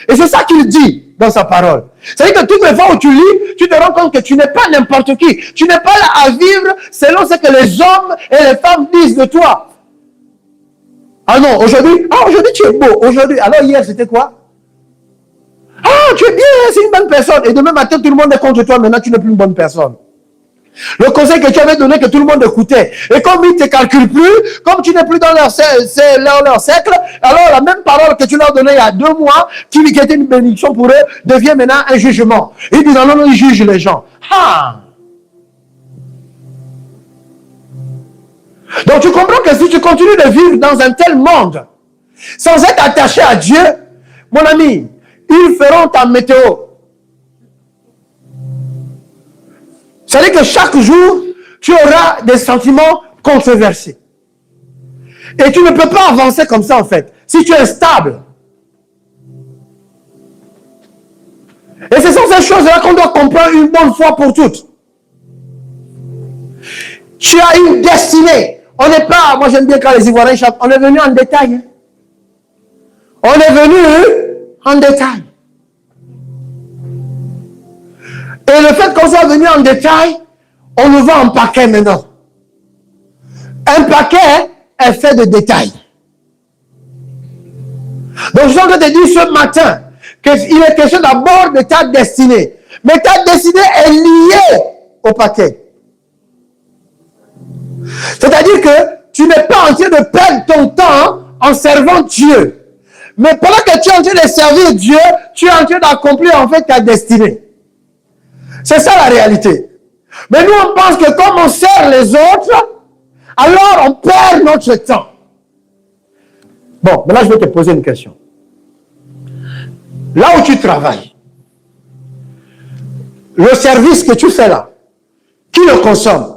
Et c'est ça qu'il dit dans sa parole. C'est-à-dire que toutes les fois où tu lis, tu te rends compte que tu n'es pas n'importe qui. Tu n'es pas là à vivre selon ce que les hommes et les femmes disent de toi. Ah non, aujourd'hui tu es beau. Aujourd'hui, alors hier c'était quoi? Ah, tu es bien, c'est une bonne personne. Et demain matin, tout le monde est contre toi. Maintenant, tu n'es plus une bonne personne. Le conseil que tu avais donné, que tout le monde écoutait. Et comme ils ne te calculent plus, comme tu n'es plus dans leur cercle, alors la même parole que tu leur donnais il y a 2 mois, qui était une bénédiction pour eux, devient maintenant un jugement. Ils disent non, ils jugent les gens. Ah! Donc tu comprends que si tu continues de vivre dans un tel monde, sans être attaché à Dieu, mon ami, ils feront ta météo. C'est-à-dire que chaque jour, tu auras des sentiments controversés. Et tu ne peux pas avancer comme ça, en fait, si tu es stable. Et ce sont ces choses-là qu'on doit comprendre une bonne fois pour toutes. Tu as une destinée. On n'est pas, moi j'aime bien quand les Ivoiriens chantent, on est venu en détail. Hein. On est venu en détail. Et le fait qu'on soit venu en détail, on nous vend en paquet maintenant. Un paquet est fait de détails. Donc je suis en train de te dire ce matin qu'il est question d'abord de ta destinée. Mais ta destinée est liée au paquet. C'est-à-dire que tu n'es pas en train de perdre ton temps en servant Dieu. Mais pendant que tu es en train de servir Dieu, tu es en train d'accomplir en fait ta destinée. C'est ça la réalité. Mais nous, on pense que comme on sert les autres, alors on perd notre temps. Bon, maintenant je vais te poser une question. Là où tu travailles, le service que tu fais là, qui le consomme?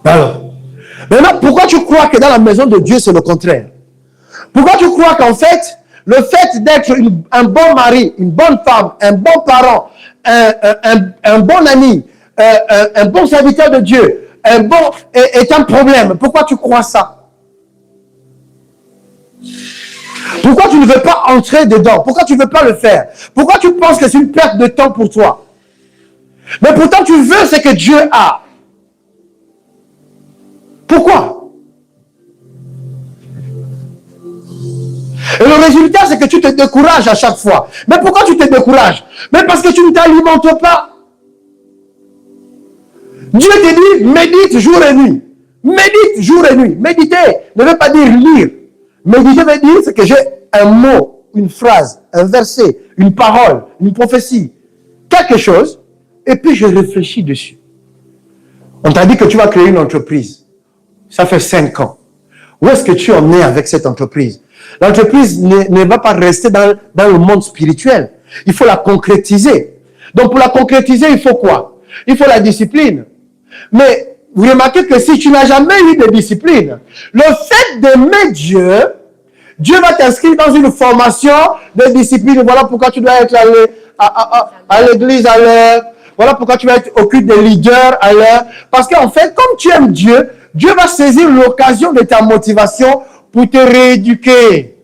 Alors, maintenant, pourquoi tu crois que dans la maison de Dieu, c'est le contraire? Pourquoi tu crois qu'en fait, le fait d'être un bon mari, une bonne femme, un bon parent, un bon ami, un bon serviteur de Dieu, est un problème? Pourquoi tu crois ça? Pourquoi tu ne veux pas entrer dedans? Pourquoi tu ne veux pas le faire? Pourquoi tu penses que c'est une perte de temps pour toi? Mais pourtant, tu veux ce que Dieu a. Pourquoi? Et le résultat, c'est que tu te décourages à chaque fois. Mais pourquoi tu te décourages? Mais parce que tu ne t'alimentes pas. Dieu te dit, médite jour et nuit. Médite jour et nuit. Méditer ne veut pas dire lire. Méditer veut dire c'est que j'ai un mot, une phrase, un verset, une parole, une prophétie, quelque chose, et puis je réfléchis dessus. On t'a dit que tu vas créer une entreprise. Ça fait 5 ans. Où est-ce que tu en es avec cette entreprise? L'entreprise ne va pas rester dans le monde spirituel. Il faut la concrétiser. Donc pour la concrétiser, il faut quoi? Il faut la discipline. Mais vous remarquez que si tu n'as jamais eu de discipline, le fait d'aimer Dieu, Dieu va t'inscrire dans une formation de discipline. Voilà pourquoi tu dois être à l'église à l'heure. Voilà pourquoi tu vas être au culte des leaders à l'heure. Parce qu'en fait, comme tu aimes Dieu, Dieu va saisir l'occasion de ta motivation pour te rééduquer.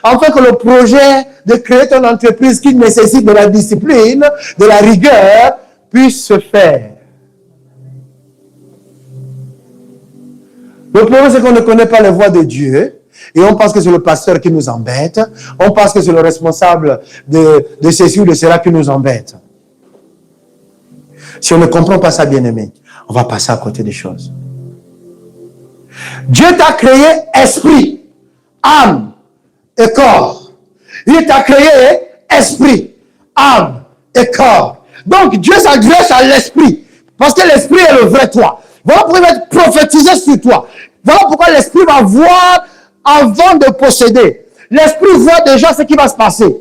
Afin que le projet de créer ton entreprise qui nécessite de la discipline, de la rigueur, puisse se faire. Le problème, c'est qu'on ne connaît pas les voies de Dieu. Et on pense que c'est le pasteur qui nous embête. On pense que c'est le responsable de ceci ou de cela qui nous embête. Si on ne comprend pas ça, bien-aimé, on va passer à côté des choses. Dieu t'a créé esprit, âme et corps. Il t'a créé esprit, âme et corps. Donc Dieu s'adresse à l'esprit. Parce que l'esprit est le vrai toi. Voilà pourquoi il va être prophétisé sur toi. Voilà pourquoi l'esprit va voir avant de posséder. L'esprit voit déjà ce qui va se passer.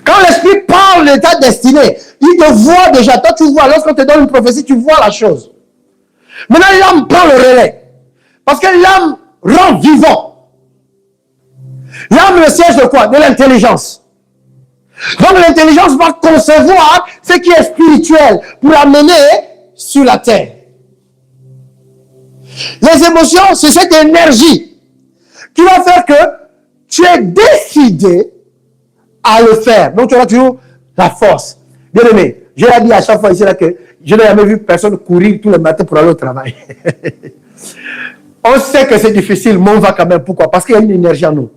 Quand l'esprit parle de ta destinée, il te voit déjà. Toi, tu vois. Lorsqu'on te donne une prophétie, tu vois la chose. Maintenant, l'âme prend le relais. Parce que l'âme rend vivant. L'âme, le siège de quoi? De l'intelligence. Donc, l'intelligence va concevoir ce qui est spirituel pour l'amener sur la terre. Les émotions, c'est cette énergie qui va faire que tu es décidé à le faire. Donc, tu auras toujours la force. Bien aimé, je l'ai dit à chaque fois ici là que je n'ai jamais vu personne courir tous les matins pour aller au travail. On sait que c'est difficile, mais on va quand même. Pourquoi? Parce qu'il y a une énergie en nous.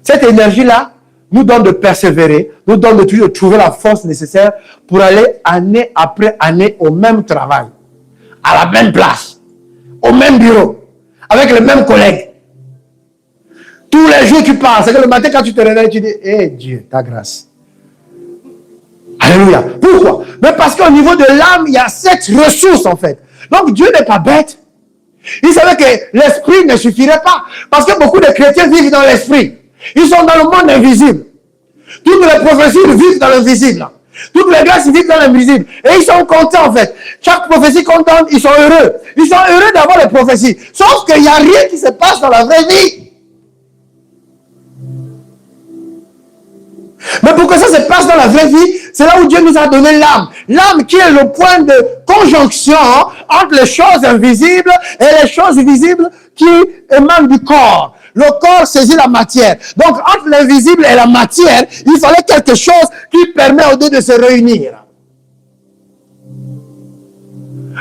Cette énergie-là nous donne de persévérer, nous donne de toujours trouver la force nécessaire pour aller année après année au même travail, à la même place, au même bureau, avec les mêmes collègues. Tous les jours tu pars, c'est que le matin quand tu te réveilles, tu dis, eh Dieu, ta grâce. Alléluia. Pourquoi? Mais parce qu'au niveau de l'âme, il y a cette ressource en fait. Donc Dieu n'est pas bête. Il savait que l'esprit ne suffirait pas. Parce que beaucoup de chrétiens vivent dans l'esprit. Ils sont dans le monde invisible. Toutes les prophéties vivent dans l'invisible. Toutes les grâces vivent dans l'invisible. Et ils sont contents en fait. Chaque prophétie qu'on donne, ils sont heureux. Ils sont heureux d'avoir les prophéties. Sauf qu'il n'y a rien qui se passe dans la vraie vie. Mais pour que ça se passe dans la vraie vie, c'est là où Dieu nous a donné l'âme. L'âme qui est le point de conjonction entre les choses invisibles et les choses visibles qui émanent du corps. Le corps saisit la matière. Donc, entre l'invisible et la matière, il fallait quelque chose qui permet aux deux de se réunir.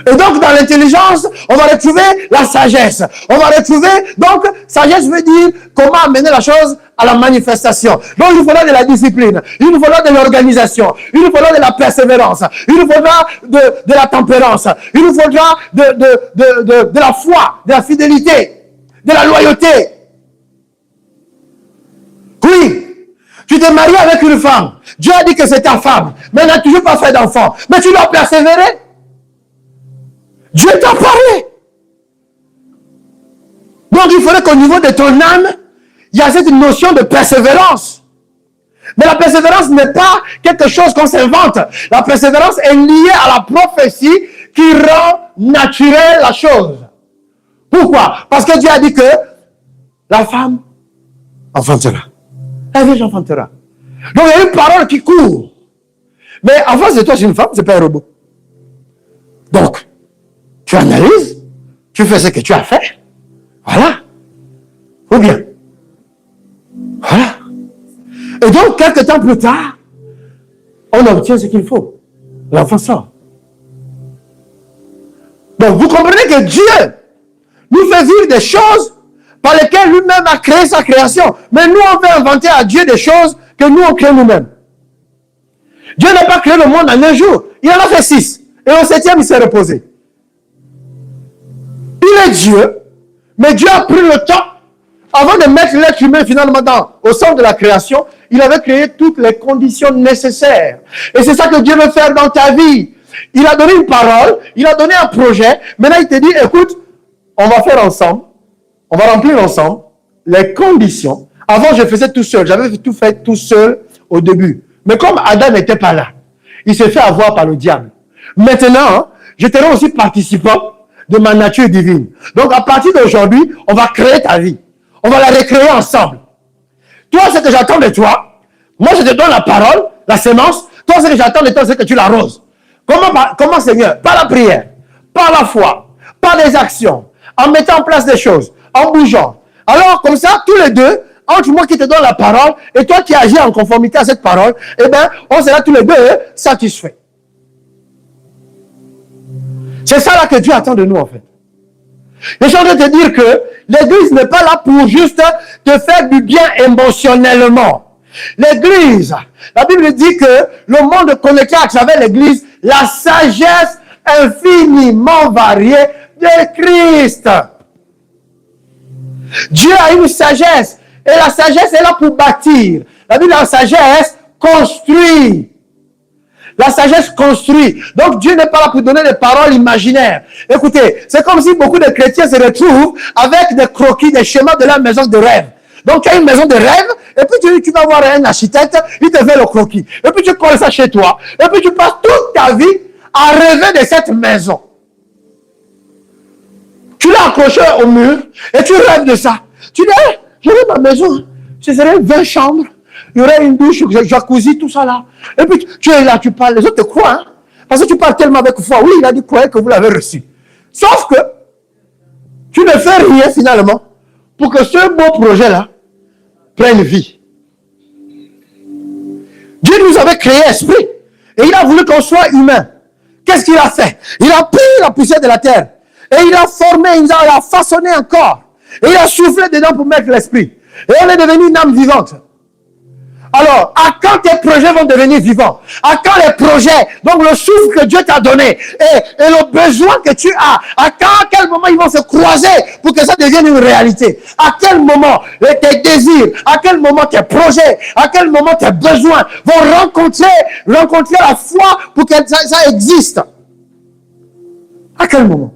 Et donc, dans l'intelligence, on va retrouver la sagesse. On va retrouver, donc, sagesse veut dire comment amener la chose à la manifestation. Donc, il faudra de la discipline, il nous faudra de l'organisation, il nous faudra de la persévérance, il nous faudra de la tempérance, il nous faudra de la foi, de la fidélité, de la loyauté. Oui, tu t'es marié avec une femme. Dieu a dit que c'est ta femme, mais elle n'a toujours pas fait d'enfant. Mais tu dois persévérer. Dieu t'a parlé. Donc il faudrait qu'au niveau de ton âme, il y a cette notion de persévérance. Mais la persévérance n'est pas quelque chose qu'on s'invente. La persévérance est liée à la prophétie qui rend naturelle la chose. Pourquoi? Parce que Dieu a dit que la femme enfantera. La Vierge enfantera. Donc il y a une parole qui court. Mais en face de toi, c'est une femme, c'est pas un robot. Donc, tu analyses, tu fais ce que tu as fait. Voilà. Ou bien. Voilà. Et donc, quelques temps plus tard, on obtient ce qu'il faut. l'enfant sort. Donc, vous comprenez que Dieu nous fait vivre des choses par lesquelles lui-même a créé sa création. Mais nous, on veut inventer à Dieu des choses que nous, on crée nous-mêmes. Dieu n'a pas créé le monde en un jour. Il en a fait 6. Et au 7e, il s'est reposé. Il est Dieu, mais Dieu a pris le temps, avant de mettre l'être humain finalement au centre de la création, il avait créé toutes les conditions nécessaires. Et c'est ça que Dieu veut faire dans ta vie. Il a donné une parole, il a donné un projet. Maintenant, il te dit, écoute, on va faire ensemble, on va remplir ensemble les conditions. Avant, je faisais tout seul. J'avais tout fait tout seul au début. Mais comme Adam n'était pas là, il s'est fait avoir par le diable. Maintenant, je serai aussi participant de ma nature divine. Donc, à partir d'aujourd'hui, on va créer ta vie. On va la recréer ensemble. Toi, ce que j'attends de toi, moi, je te donne la parole, la sémence. Toi, ce que j'attends de toi, c'est que tu l'arroses. Comment, Seigneur? Par la prière, par la foi, par des actions, en mettant en place des choses, en bougeant. Alors, comme ça, tous les deux, entre moi qui te donne la parole et toi qui agis en conformité à cette parole, eh bien, on sera tous les deux satisfaits. C'est ça là que Dieu attend de nous, en fait. Je suis en train de te dire que l'Église n'est pas là pour juste te faire du bien émotionnellement. L'Église, la Bible dit que le monde connecté à travers l'Église, la sagesse infiniment variée de Christ. Dieu a une sagesse. Et la sagesse est là pour bâtir. La Bible, la sagesse construit. La sagesse construit. Donc, Dieu n'est pas là pour donner des paroles imaginaires. Écoutez, c'est comme si beaucoup de chrétiens se retrouvent avec des croquis, des schémas de la maison de rêve. Donc, tu as une maison de rêve, et puis tu vas voir un architecte, il te fait le croquis. Et puis, tu colles ça chez toi. Et puis, tu passes toute ta vie à rêver de cette maison. Tu l'as accroché au mur, et tu rêves de ça. Tu dis, hey, j'aurais ma maison, ce serait 20 chambres. Il y aurait une douche, jacuzzi, tout ça là. Et puis tu es là, tu parles, les autres te croient. Hein? Parce que tu parles tellement avec foi. Oui, il a dit, croyez que vous l'avez reçu. Sauf que tu ne fais rien finalement pour que ce beau projet-là prenne vie. Dieu nous avait créé esprit. Et il a voulu qu'on soit humain. Qu'est-ce qu'il a fait? Il a pris la poussière de la terre. Et il a formé, il a façonné un corps. Et il a soufflé dedans pour mettre l'esprit. Et on est devenu une âme vivante. Alors, à quand tes projets vont devenir vivants? À quand les projets, donc le souffle que Dieu t'a donné et le besoin que tu as, à quel moment ils vont se croiser pour que ça devienne une réalité? À quel moment tes désirs, à quel moment tes projets, à quel moment tes besoins vont rencontrer la foi pour que ça existe? À quel moment?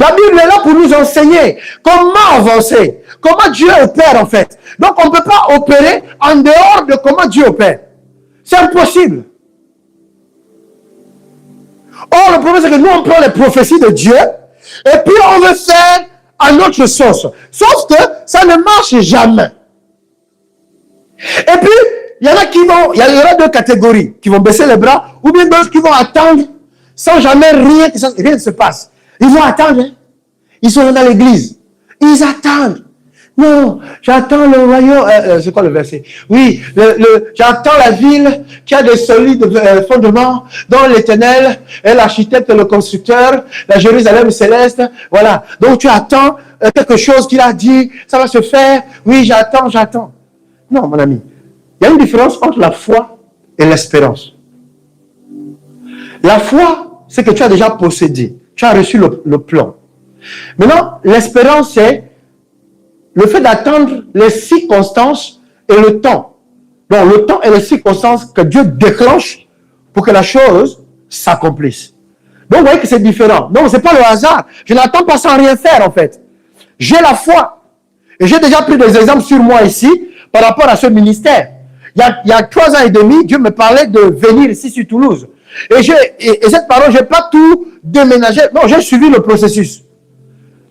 La Bible est là pour nous enseigner comment avancer, comment Dieu opère en fait. Donc on ne peut pas opérer en dehors de comment Dieu opère. C'est impossible. Or, le problème c'est que nous on prend les prophéties de Dieu et puis on veut faire à notre sauce. Sauf que ça ne marche jamais. Et puis, il y en a qui vont, il y aura deux catégories, qui vont baisser les bras, ou bien d'autres qui vont attendre sans jamais rien ne se passe. Ils vont attendre. Hein? Ils sont dans l'église. Ils attendent. Non, j'attends le royaume. C'est quoi le verset? Oui, j'attends la ville qui a des solides fondements, dont l'Éternel est l'architecte, le constructeur, la Jérusalem céleste. Voilà. Donc tu attends quelque chose qu'il a dit, ça va se faire. Oui, j'attends. Non, mon ami. Il y a une différence entre la foi et l'espérance. La foi, c'est que tu as déjà possédé. Tu as reçu le plan. Maintenant, l'espérance, c'est le fait d'attendre les circonstances et le temps. Donc, le temps et les circonstances que Dieu déclenche pour que la chose s'accomplisse. Donc, vous voyez que c'est différent. Donc, ce n'est pas le hasard. Je n'attends pas sans rien faire, en fait. J'ai la foi. Et j'ai déjà pris des exemples sur moi ici par rapport à ce ministère. Il y a 3 ans et demi, Dieu me parlait de venir ici sur Toulouse. Et cette parole, je n'ai pas tout déménagé. Non, j'ai suivi le processus.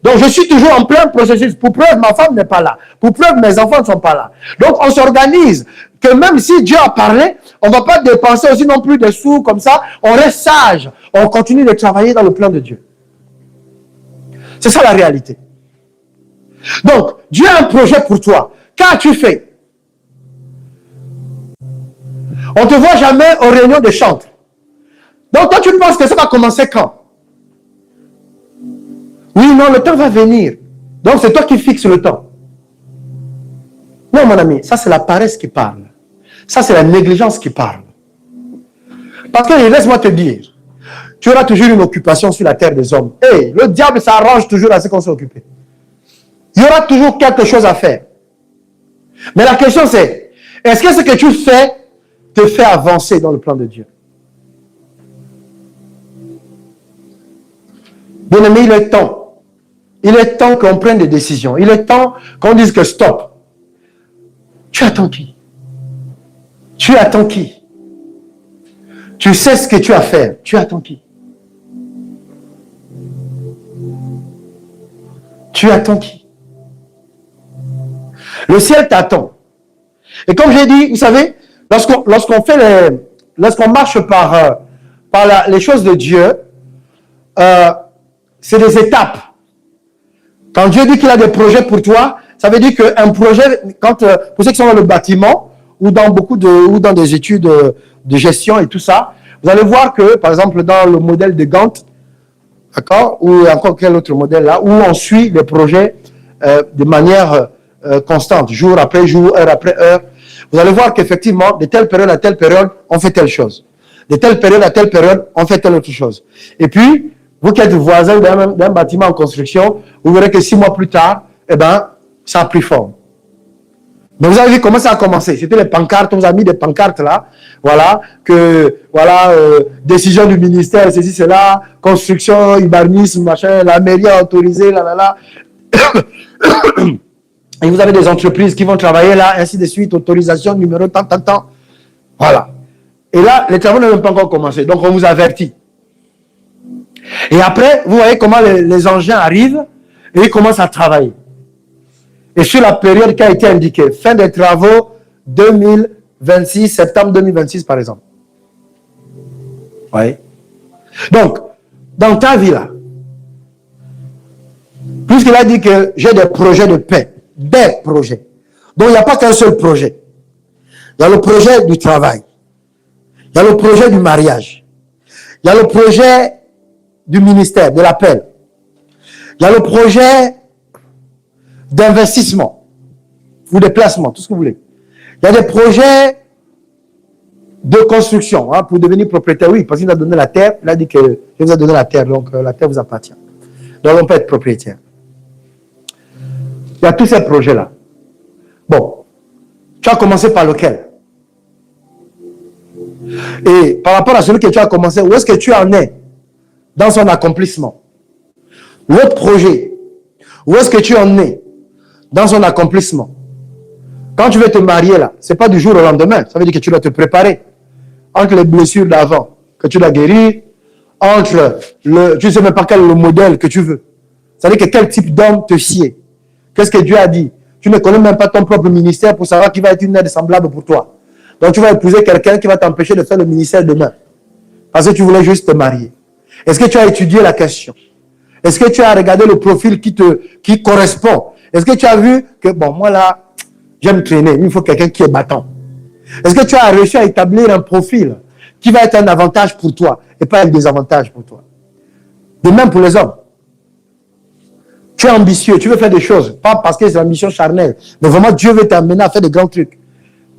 Donc, je suis toujours en plein processus. Pour preuve, ma femme n'est pas là. Pour preuve, mes enfants ne sont pas là. Donc, on s'organise. Que même si Dieu a parlé, on ne va pas dépenser aussi non plus des sous comme ça. On reste sage. On continue de travailler dans le plan de Dieu. C'est ça la réalité. Donc, Dieu a un projet pour toi. Qu'as-tu fait? On ne te voit jamais aux réunions de chantre. Donc, toi, tu penses que ça va commencer quand? Oui, non, le temps va venir. Donc, c'est toi qui fixes le temps. Non, mon ami, ça, c'est la paresse qui parle. Ça, c'est la négligence qui parle. Parce que, laisse-moi te dire, tu auras toujours une occupation sur la terre des hommes. Hey, le diable s'arrange toujours à ce qu'on s'est occupé. Il y aura toujours quelque chose à faire. Mais la question, c'est, est-ce que ce que tu fais te fait avancer dans le plan de Dieu? Bien-aimé, il est temps. Il est temps qu'on prenne des décisions. Il est temps qu'on dise que stop. Tu attends qui? Tu attends qui? Tu sais ce que tu as à faire. Tu attends qui? Tu attends qui? Le ciel t'attend. Et comme j'ai dit, vous savez, lorsqu'on marche par les choses de Dieu, c'est des étapes. Quand Dieu dit qu'il a des projets pour toi, ça veut dire qu'un projet, pour ceux qui sont dans le bâtiment ou dans ou dans des études de gestion et tout ça, vous allez voir que, par exemple, dans le modèle de Gantt, d'accord, ou encore quel autre modèle là, où on suit les projets de manière constante, jour après jour, heure après heure, vous allez voir qu'effectivement, de telle période à telle période, on fait telle chose. De telle période à telle période, on fait telle autre chose. Et puis, vous qui êtes voisin d'un bâtiment en construction, vous verrez que 6 mois plus tard, eh ben, ça a pris forme. Mais vous avez vu comment ça a commencé. C'était les pancartes, on vous a mis des pancartes là. Voilà, décision du ministère, ceci, cela, construction, urbanisme, machin, la mairie a autorisé, là. Et vous avez des entreprises qui vont travailler là, ainsi de suite, autorisation, numéro, tant. Voilà. Et là, les travaux n'ont pas encore commencé. Donc, on vous avertit. Et après, vous voyez comment les engins arrivent et ils commencent à travailler. Et sur la période qui a été indiquée, fin des travaux 2026, septembre 2026 par exemple. Vous voyez? Donc, dans ta vie là, puisqu'il a dit que j'ai des projets de paix, des projets. Donc, il n'y a pas qu'un seul projet. Il y a le projet du travail. Il y a le projet du mariage. Il y a le projet du ministère, de l'appel. Il y a le projet d'investissement ou de placement, tout ce que vous voulez. Il y a des projets de construction pour devenir propriétaire. Oui, parce qu'il a donné la terre. Il a dit que je vous ai donné la terre, donc la terre vous appartient. Donc on peut être propriétaire. Il y a tous ces projets-là. Bon, tu as commencé par lequel? Et par rapport à celui que tu as commencé, où est-ce que tu en es dans son accomplissement? L'autre projet, où est-ce que tu en es dans son accomplissement? Quand tu veux te marier là, c'est pas du jour au lendemain. Ça veut dire que tu dois te préparer. Entre les blessures d'avant, que tu dois guérir, entre tu ne sais même pas quel est le modèle que tu veux. Ça veut dire que quel type d'homme te sied. Qu'est-ce que Dieu a dit? Tu ne connais même pas ton propre ministère pour savoir qui va être une aide semblable pour toi. Donc tu vas épouser quelqu'un qui va t'empêcher de faire le ministère demain. Parce que tu voulais juste te marier. Est-ce que tu as étudié la question? Est-ce que tu as regardé le profil qui correspond? Est-ce que tu as vu que, bon, moi là, j'aime traîner, il me faut quelqu'un qui est battant. Est-ce que tu as réussi à établir un profil qui va être un avantage pour toi et pas un désavantage pour toi? De même pour les hommes. Tu es ambitieux, tu veux faire des choses, pas parce que c'est l'ambition charnelle, mais vraiment Dieu veut t'amener à faire des grands trucs.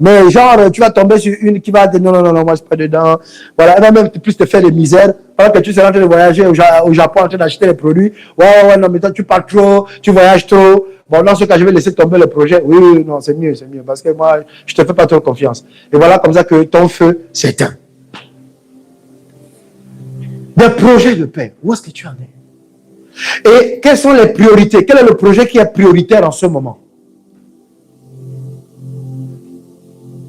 Mais genre, tu vas tomber sur une qui va te dire non, moi je suis pas dedans. Voilà, elle va même plus te faire des misères. Pendant que tu seras en train de voyager au Japon, en train d'acheter les produits. Ouais, non, mais toi tu pars trop, tu voyages trop. Bon, dans ce cas, je vais laisser tomber le projet. Oui, non, c'est mieux. Parce que moi, je te fais pas trop confiance. Et voilà comme ça que ton feu s'éteint. Des projets de paix, où est-ce que tu en es? Et quelles sont les priorités? Quel est le projet qui est prioritaire en ce moment?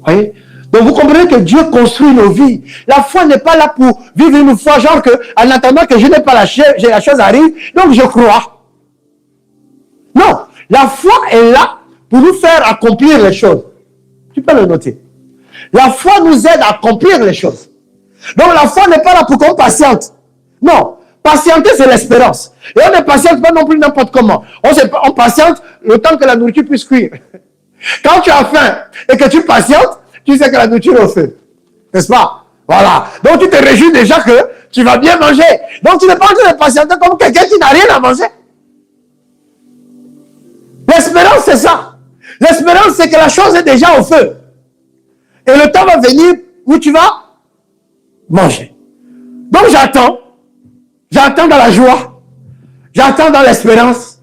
Voyez? Donc vous comprenez que Dieu construit nos vies. La foi n'est pas là pour vivre une foi genre que, en attendant que je n'ai pas la chose arrive, donc je crois. Non, la foi est là pour nous faire accomplir les choses. Tu peux le noter. La foi nous aide à accomplir les choses. Donc la foi n'est pas là pour qu'on patiente. Non, patienter c'est l'espérance. Et on ne patiente pas non plus n'importe comment. On patiente le temps que la nourriture puisse cuire. Quand tu as faim et que tu patientes, tu sais que la nourriture est au feu. N'est-ce pas? Voilà. Donc, tu te réjouis déjà que tu vas bien manger. Donc, tu n'es pas en train de patienter comme quelqu'un qui n'a rien à manger. L'espérance, c'est ça. L'espérance, c'est que la chose est déjà au feu. Et le temps va venir où tu vas manger. Donc, j'attends. J'attends dans la joie. J'attends dans l'espérance.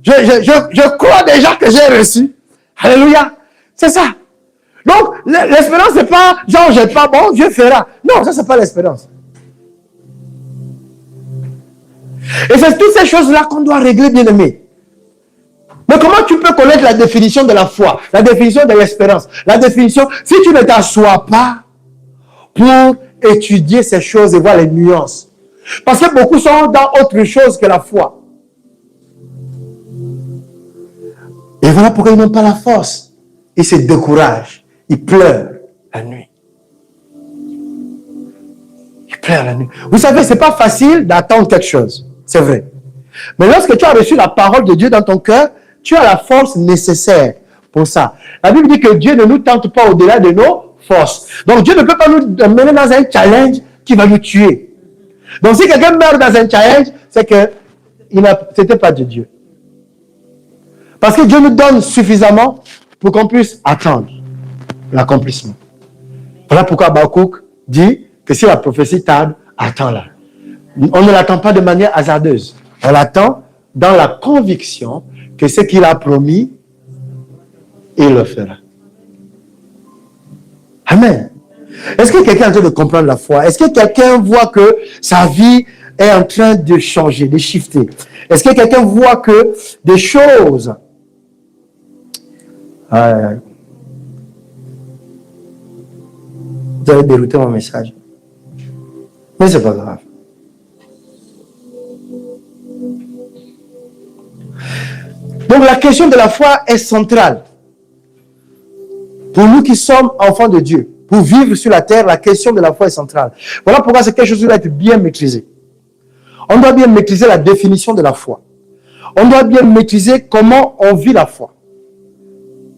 Je crois déjà que j'ai reçu. Alléluia. C'est ça. Donc, l'espérance, c'est pas genre, j'ai pas bon, Dieu fera. Non, ça, c'est pas l'espérance. Et c'est toutes ces choses-là qu'on doit régler, bien aimé. Mais comment tu peux connaître la définition de la foi, la définition de l'espérance, la définition, si tu ne t'assois pas pour étudier ces choses et voir les nuances. Parce que beaucoup sont dans autre chose que la foi. Et voilà pourquoi ils n'ont pas la force. Ils se découragent. Ils pleurent la nuit. Ils pleurent la nuit. Vous savez, ce n'est pas facile d'attendre quelque chose. C'est vrai. Mais lorsque tu as reçu la parole de Dieu dans ton cœur, tu as la force nécessaire pour ça. La Bible dit que Dieu ne nous tente pas au-delà de nos forces. Donc Dieu ne peut pas nous mener dans un challenge qui va nous tuer. Donc si quelqu'un meurt dans un challenge, c'est que ce n'était pas de Dieu. Parce que Dieu nous donne suffisamment pour qu'on puisse attendre l'accomplissement. Voilà pourquoi Habakkuk dit que si la prophétie tarde, attends-la. On ne l'attend pas de manière hasardeuse. On l'attend dans la conviction que ce qu'il a promis, il le fera. Amen. Est-ce que quelqu'un est en train de comprendre la foi? Est-ce que quelqu'un voit que sa vie est en train de changer, de shifter? Est-ce que quelqu'un voit que des choses... vous avez dérouté mon message. Mais c'est pas grave. Donc la question de la foi est centrale. Pour nous qui sommes enfants de Dieu, pour vivre sur la terre, la question de la foi est centrale. Voilà pourquoi c'est quelque chose qui doit être bien maîtrisé. On doit bien maîtriser la définition de la foi. On doit bien maîtriser comment on vit la foi.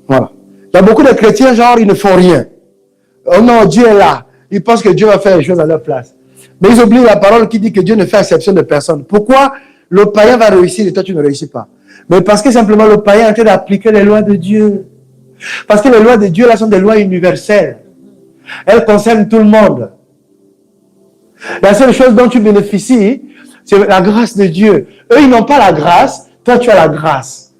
Voilà. Il y a beaucoup de chrétiens, genre, ils ne font rien. Oh non, Dieu est là. Ils pensent que Dieu va faire les choses à leur place. Mais ils oublient la parole qui dit que Dieu ne fait exception de personne. Pourquoi le païen va réussir et toi tu ne réussis pas? Mais parce que simplement le païen est en train d'appliquer les lois de Dieu. Parce que les lois de Dieu, là, sont des lois universelles. Elles concernent tout le monde. La seule chose dont tu bénéficies, c'est la grâce de Dieu. Eux, ils n'ont pas la grâce, toi tu as la grâce.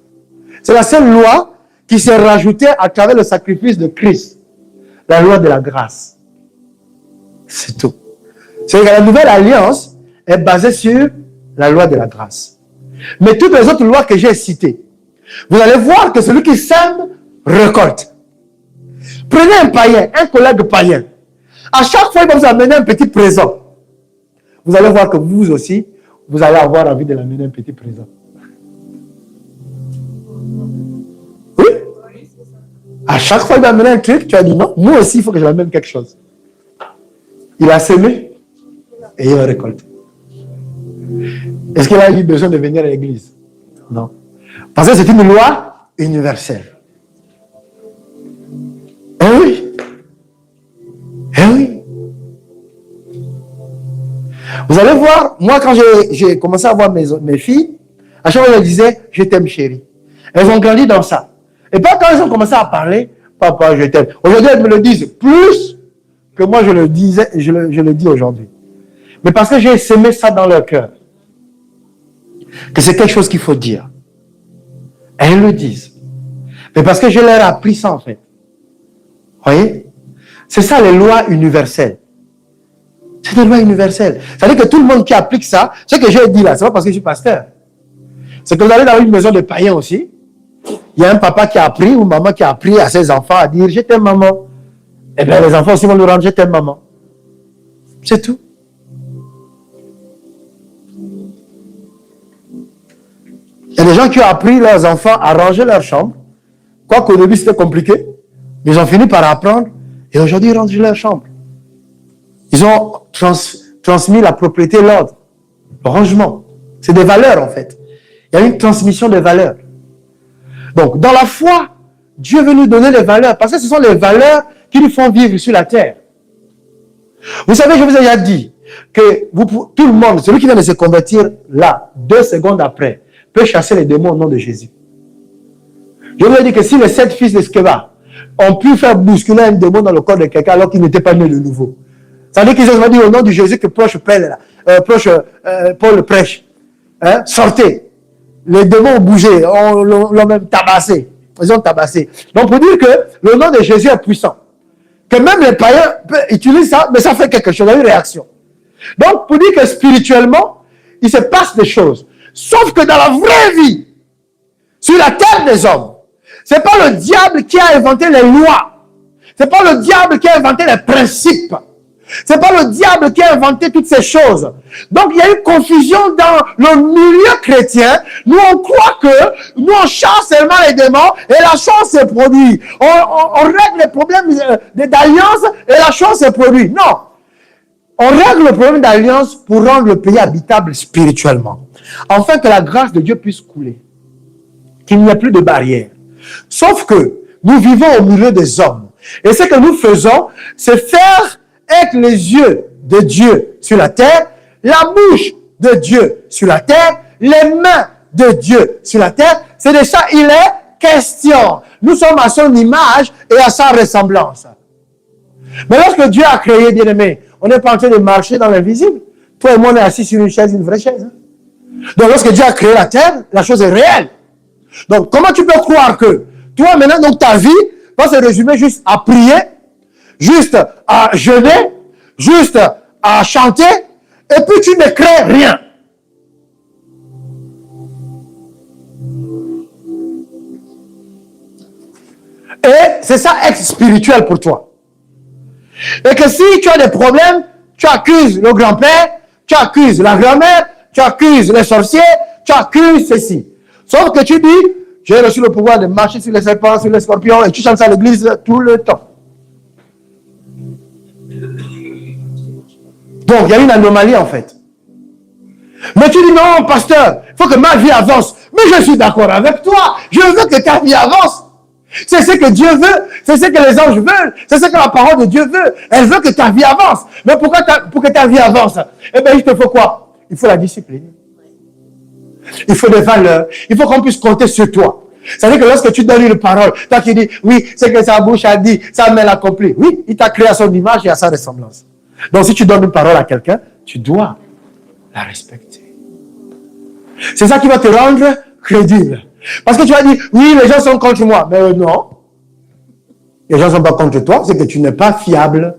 C'est la seule loi qui s'est rajoutée à travers le sacrifice de Christ. La loi de la grâce. C'est tout. C'est que la nouvelle alliance est basée sur la loi de la grâce. Mais toutes les autres lois que j'ai citées, vous allez voir que celui qui sème, récolte. Prenez un païen, un collègue païen. À chaque fois, il va vous amener un petit présent. Vous allez voir que vous aussi, vous allez avoir envie de l'amener un petit présent. Oui? À chaque fois, il va amener un truc, tu as dit non, moi aussi, il faut que je l'amène quelque chose. Il a semé et il va récolter. Est-ce qu'il a eu besoin de venir à l'église? Non. Parce que c'est une loi universelle. Eh oui. Eh oui. Vous allez voir, moi quand j'ai commencé à voir mes filles, à chaque fois je leur disais, je t'aime chérie. Elles ont grandi dans ça. Et pas quand elles ont commencé à parler, papa, je t'aime. Aujourd'hui, elles me le disent plus que moi je le disais, je le dis aujourd'hui. Mais parce que j'ai semé ça dans leur cœur. Que c'est quelque chose qu'il faut dire. Elles le disent. Mais parce que je leur ai appris ça en fait. Vous voyez? C'est ça les lois universelles. C'est des lois universelles. C'est-à-dire que tout le monde qui applique ça, ce que j'ai dit là, c'est pas parce que je suis pasteur. C'est que vous allez dans une maison de païens aussi. Il y a un papa qui a appris ou maman qui a appris à ses enfants à dire « Je t'aime maman ». Et bien les enfants aussi vont nous rendre « Je t'aime maman ». C'est tout. Il y a des gens qui ont appris leurs enfants à ranger leur chambre. Quoique au début c'était compliqué. Mais ils ont fini par apprendre. Et aujourd'hui ils rangent leur chambre. Ils ont transmis la propriété, l'ordre, le rangement. C'est des valeurs en fait. Il y a une transmission des valeurs. Donc dans la foi, Dieu veut nous donner les valeurs. Parce que ce sont les valeurs qui nous font vivre sur la terre. Vous savez, je vous ai déjà dit que tout le monde, celui qui vient de se convertir là, 2 secondes après, peut chasser les démons au nom de Jésus. Je vous ai dit que si les 7 fils de Sceva ont pu faire bousculer un démon dans le corps de quelqu'un alors qu'il n'était pas né de nouveau, ça veut dire qu'ils ont dit au nom de Jésus que Paul prêche. Hein? Sortez. Les démons ont bougé, l'ont même tabassé. Ils ont tabassé. Donc pour dire que le nom de Jésus est puissant. Que même les païens utilisent ça, mais ça fait quelque chose, il y a une réaction. Donc pour dire que spirituellement, il se passe des choses. Sauf que dans la vraie vie, sur la terre des hommes, c'est pas le diable qui a inventé les lois. C'est pas le diable qui a inventé les principes. C'est pas le diable qui a inventé toutes ces choses. Donc, il y a une confusion dans le milieu chrétien. Nous, on croit que nous, on chasse seulement les démons et la chose se produit. On règle les problèmes d'alliance et la chose se produit. Non. On règle le problème d'alliance pour rendre le pays habitable spirituellement. Afin que la grâce de Dieu puisse couler. Qu'il n'y ait plus de barrières. Sauf que nous vivons au milieu des hommes. Et ce que nous faisons, c'est faire avec les yeux de Dieu sur la terre, la bouche de Dieu sur la terre, les mains de Dieu sur la terre. C'est de ça il est question. Nous sommes à son image et à sa ressemblance. Mais lorsque Dieu a créé, bien aimé, on n'est pas en train de marcher dans l'invisible. Toi et moi, on est assis sur une chaise, une vraie chaise. Donc lorsque Dieu a créé la terre, la chose est réelle. Donc comment tu peux croire que toi maintenant, donc ta vie va se résumer juste à prier, juste à jeûner, juste à chanter, et puis tu ne crées rien. Et c'est ça être spirituel pour toi. Et que si tu as des problèmes, tu accuses le grand-père, tu accuses la grand-mère, tu accuses les sorciers, tu accuses ceci. Sauf que tu dis, j'ai reçu le pouvoir de marcher sur les serpents, sur les scorpions, et tu chantes ça à l'église tout le temps. Donc, il y a une anomalie en fait. Mais tu dis, non, pasteur, il faut que ma vie avance. Mais je suis d'accord avec toi. Je veux que ta vie avance. C'est ce que Dieu veut. C'est ce que les anges veulent. C'est ce que la parole de Dieu veut. Elle veut que ta vie avance. Mais pour que ta vie avance, eh bien, il te faut quoi? Il faut la discipline. Il faut des valeurs. Il faut qu'on puisse compter sur toi. C'est-à-dire que lorsque tu donnes une parole, toi qui dis, oui, c'est que sa bouche a dit, sa main l'accomplit. Oui, il t'a créé à son image et à sa ressemblance. Donc, si tu donnes une parole à quelqu'un, tu dois la respecter. C'est ça qui va te rendre crédible. Parce que tu vas dire, oui, les gens sont contre moi. Mais non. Les gens ne sont pas contre toi, c'est que tu n'es pas fiable.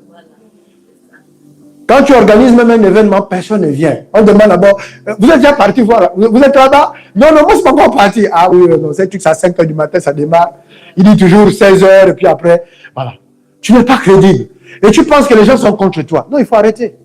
Quand tu organises même un événement, personne ne vient. On demande d'abord, vous êtes déjà parti voir, vous êtes là-bas? Non, moi, je ne suis pas encore parti. Ah oui, non, c'est que c'est à 5 h du matin, ça démarre. Il dit toujours 16 h, et puis après, voilà. Tu n'es pas crédible. Et tu penses que les gens sont contre toi. Non, il faut arrêter.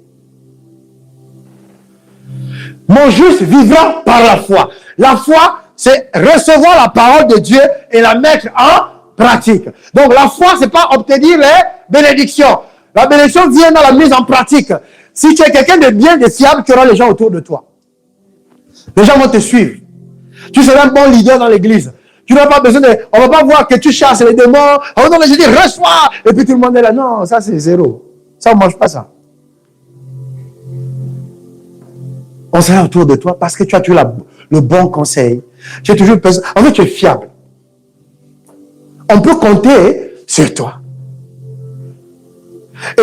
Mon juste vivra par la foi. La foi, c'est recevoir la parole de Dieu et la mettre en pratique. Donc la foi, c'est pas obtenir les bénédictions. La bénédiction vient dans la mise en pratique. Si tu es quelqu'un de bien, de fiable, tu auras les gens autour de toi. Les gens vont te suivre. Tu seras un bon leader dans l'église. Tu n'as pas besoin de... On ne va pas voir que tu chasses les démons. On va dire, reçois. Et puis tout le monde est là. Non, ça c'est zéro. Ça, on ne mange pas ça. On sera autour de toi parce que tu as toujours le bon conseil. Tu es toujours... En fait, tu es fiable. On peut compter sur toi.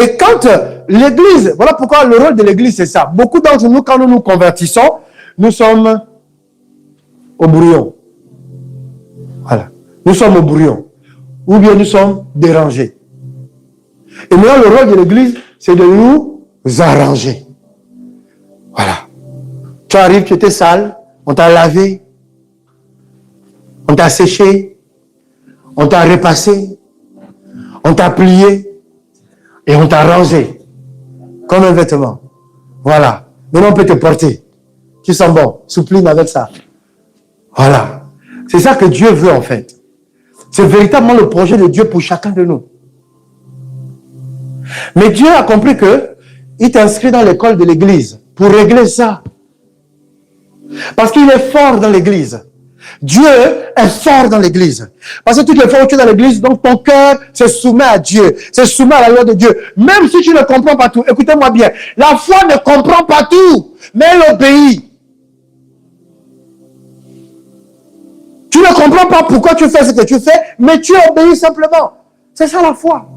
Et quand l'église... Voilà pourquoi le rôle de l'église, c'est ça. Beaucoup d'entre nous, quand nous nous convertissons, nous sommes au brouillon. Voilà. Nous sommes au brouillon. Ou bien nous sommes dérangés. Et maintenant, le rôle de l'église, c'est de nous arranger. Voilà. Tu arrives, tu étais sale, on t'a lavé, on t'a séché, on t'a repassé, on t'a plié et on t'a rangé comme un vêtement. Voilà. Maintenant, on peut te porter. Tu sens bon, soupline avec ça. Voilà. C'est ça que Dieu veut en fait. C'est véritablement le projet de Dieu pour chacun de nous. Mais Dieu a compris que il t'inscrit dans l'école de l'église pour régler ça. Parce qu'il est fort dans l'église. Dieu est fort dans l'église. Parce que toutes les fois où tu es dans l'église, donc ton cœur se soumet à Dieu, se soumet à la loi de Dieu. Même si tu ne comprends pas tout, écoutez-moi bien, la foi ne comprend pas tout, mais elle obéit. Tu ne comprends pas pourquoi tu fais ce que tu fais, mais tu obéis simplement. C'est ça la foi.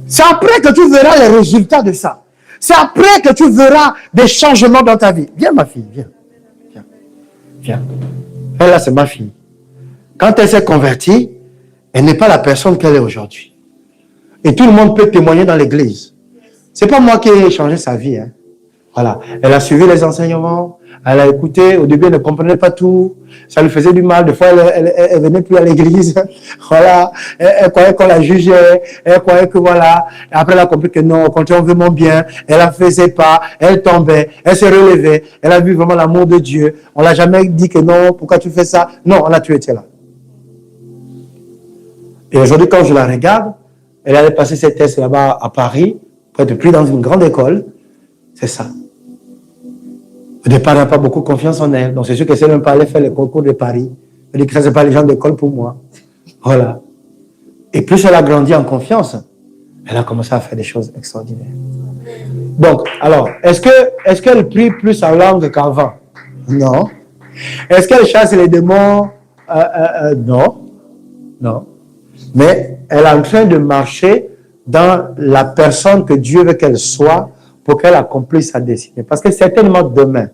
C'est après que tu verras les résultats de ça. C'est après que tu verras des changements dans ta vie. Viens ma fille, viens. Viens. Viens. Elle là, c'est ma fille. Quand elle s'est convertie, elle n'est pas la personne qu'elle est aujourd'hui. Et tout le monde peut témoigner dans l'église. C'est pas moi qui ai changé sa vie. Hein. Voilà. Elle a suivi les enseignements. Elle a écouté. Au début, elle ne comprenait pas tout. Ça lui faisait du mal. Des fois, elle venait plus à l'église. Voilà. Elle croyait qu'on la jugeait. Elle croyait que voilà. Et après, elle a compris que non, au contraire, on veut mon bien. Elle a fait ses pas. Elle tombait. Elle se relevait. Elle a vu vraiment l'amour de Dieu. On l'a jamais dit que non, pourquoi tu fais ça? Non, on a tué, tu es là. Et aujourd'hui, quand je la regarde, elle allait passer ses tests là-bas à Paris, pour être prise dans une grande école. C'est ça. Au départ, elle n'a pas beaucoup confiance en elle. Donc, c'est sûr qu'elle ne sait même pas aller faire les concours de Paris. Elle dit que ça, ce n'est pas les gens d'école pour moi. Voilà. Et plus elle a grandi en confiance, elle a commencé à faire des choses extraordinaires. Donc, alors, est-ce qu'elle prie plus en langue qu'avant? Non. Est-ce qu'elle chasse les démons? Non. Non. Mais elle est en train de marcher dans la personne que Dieu veut qu'elle soit pour qu'elle accomplisse sa destinée. Parce que certainement demain,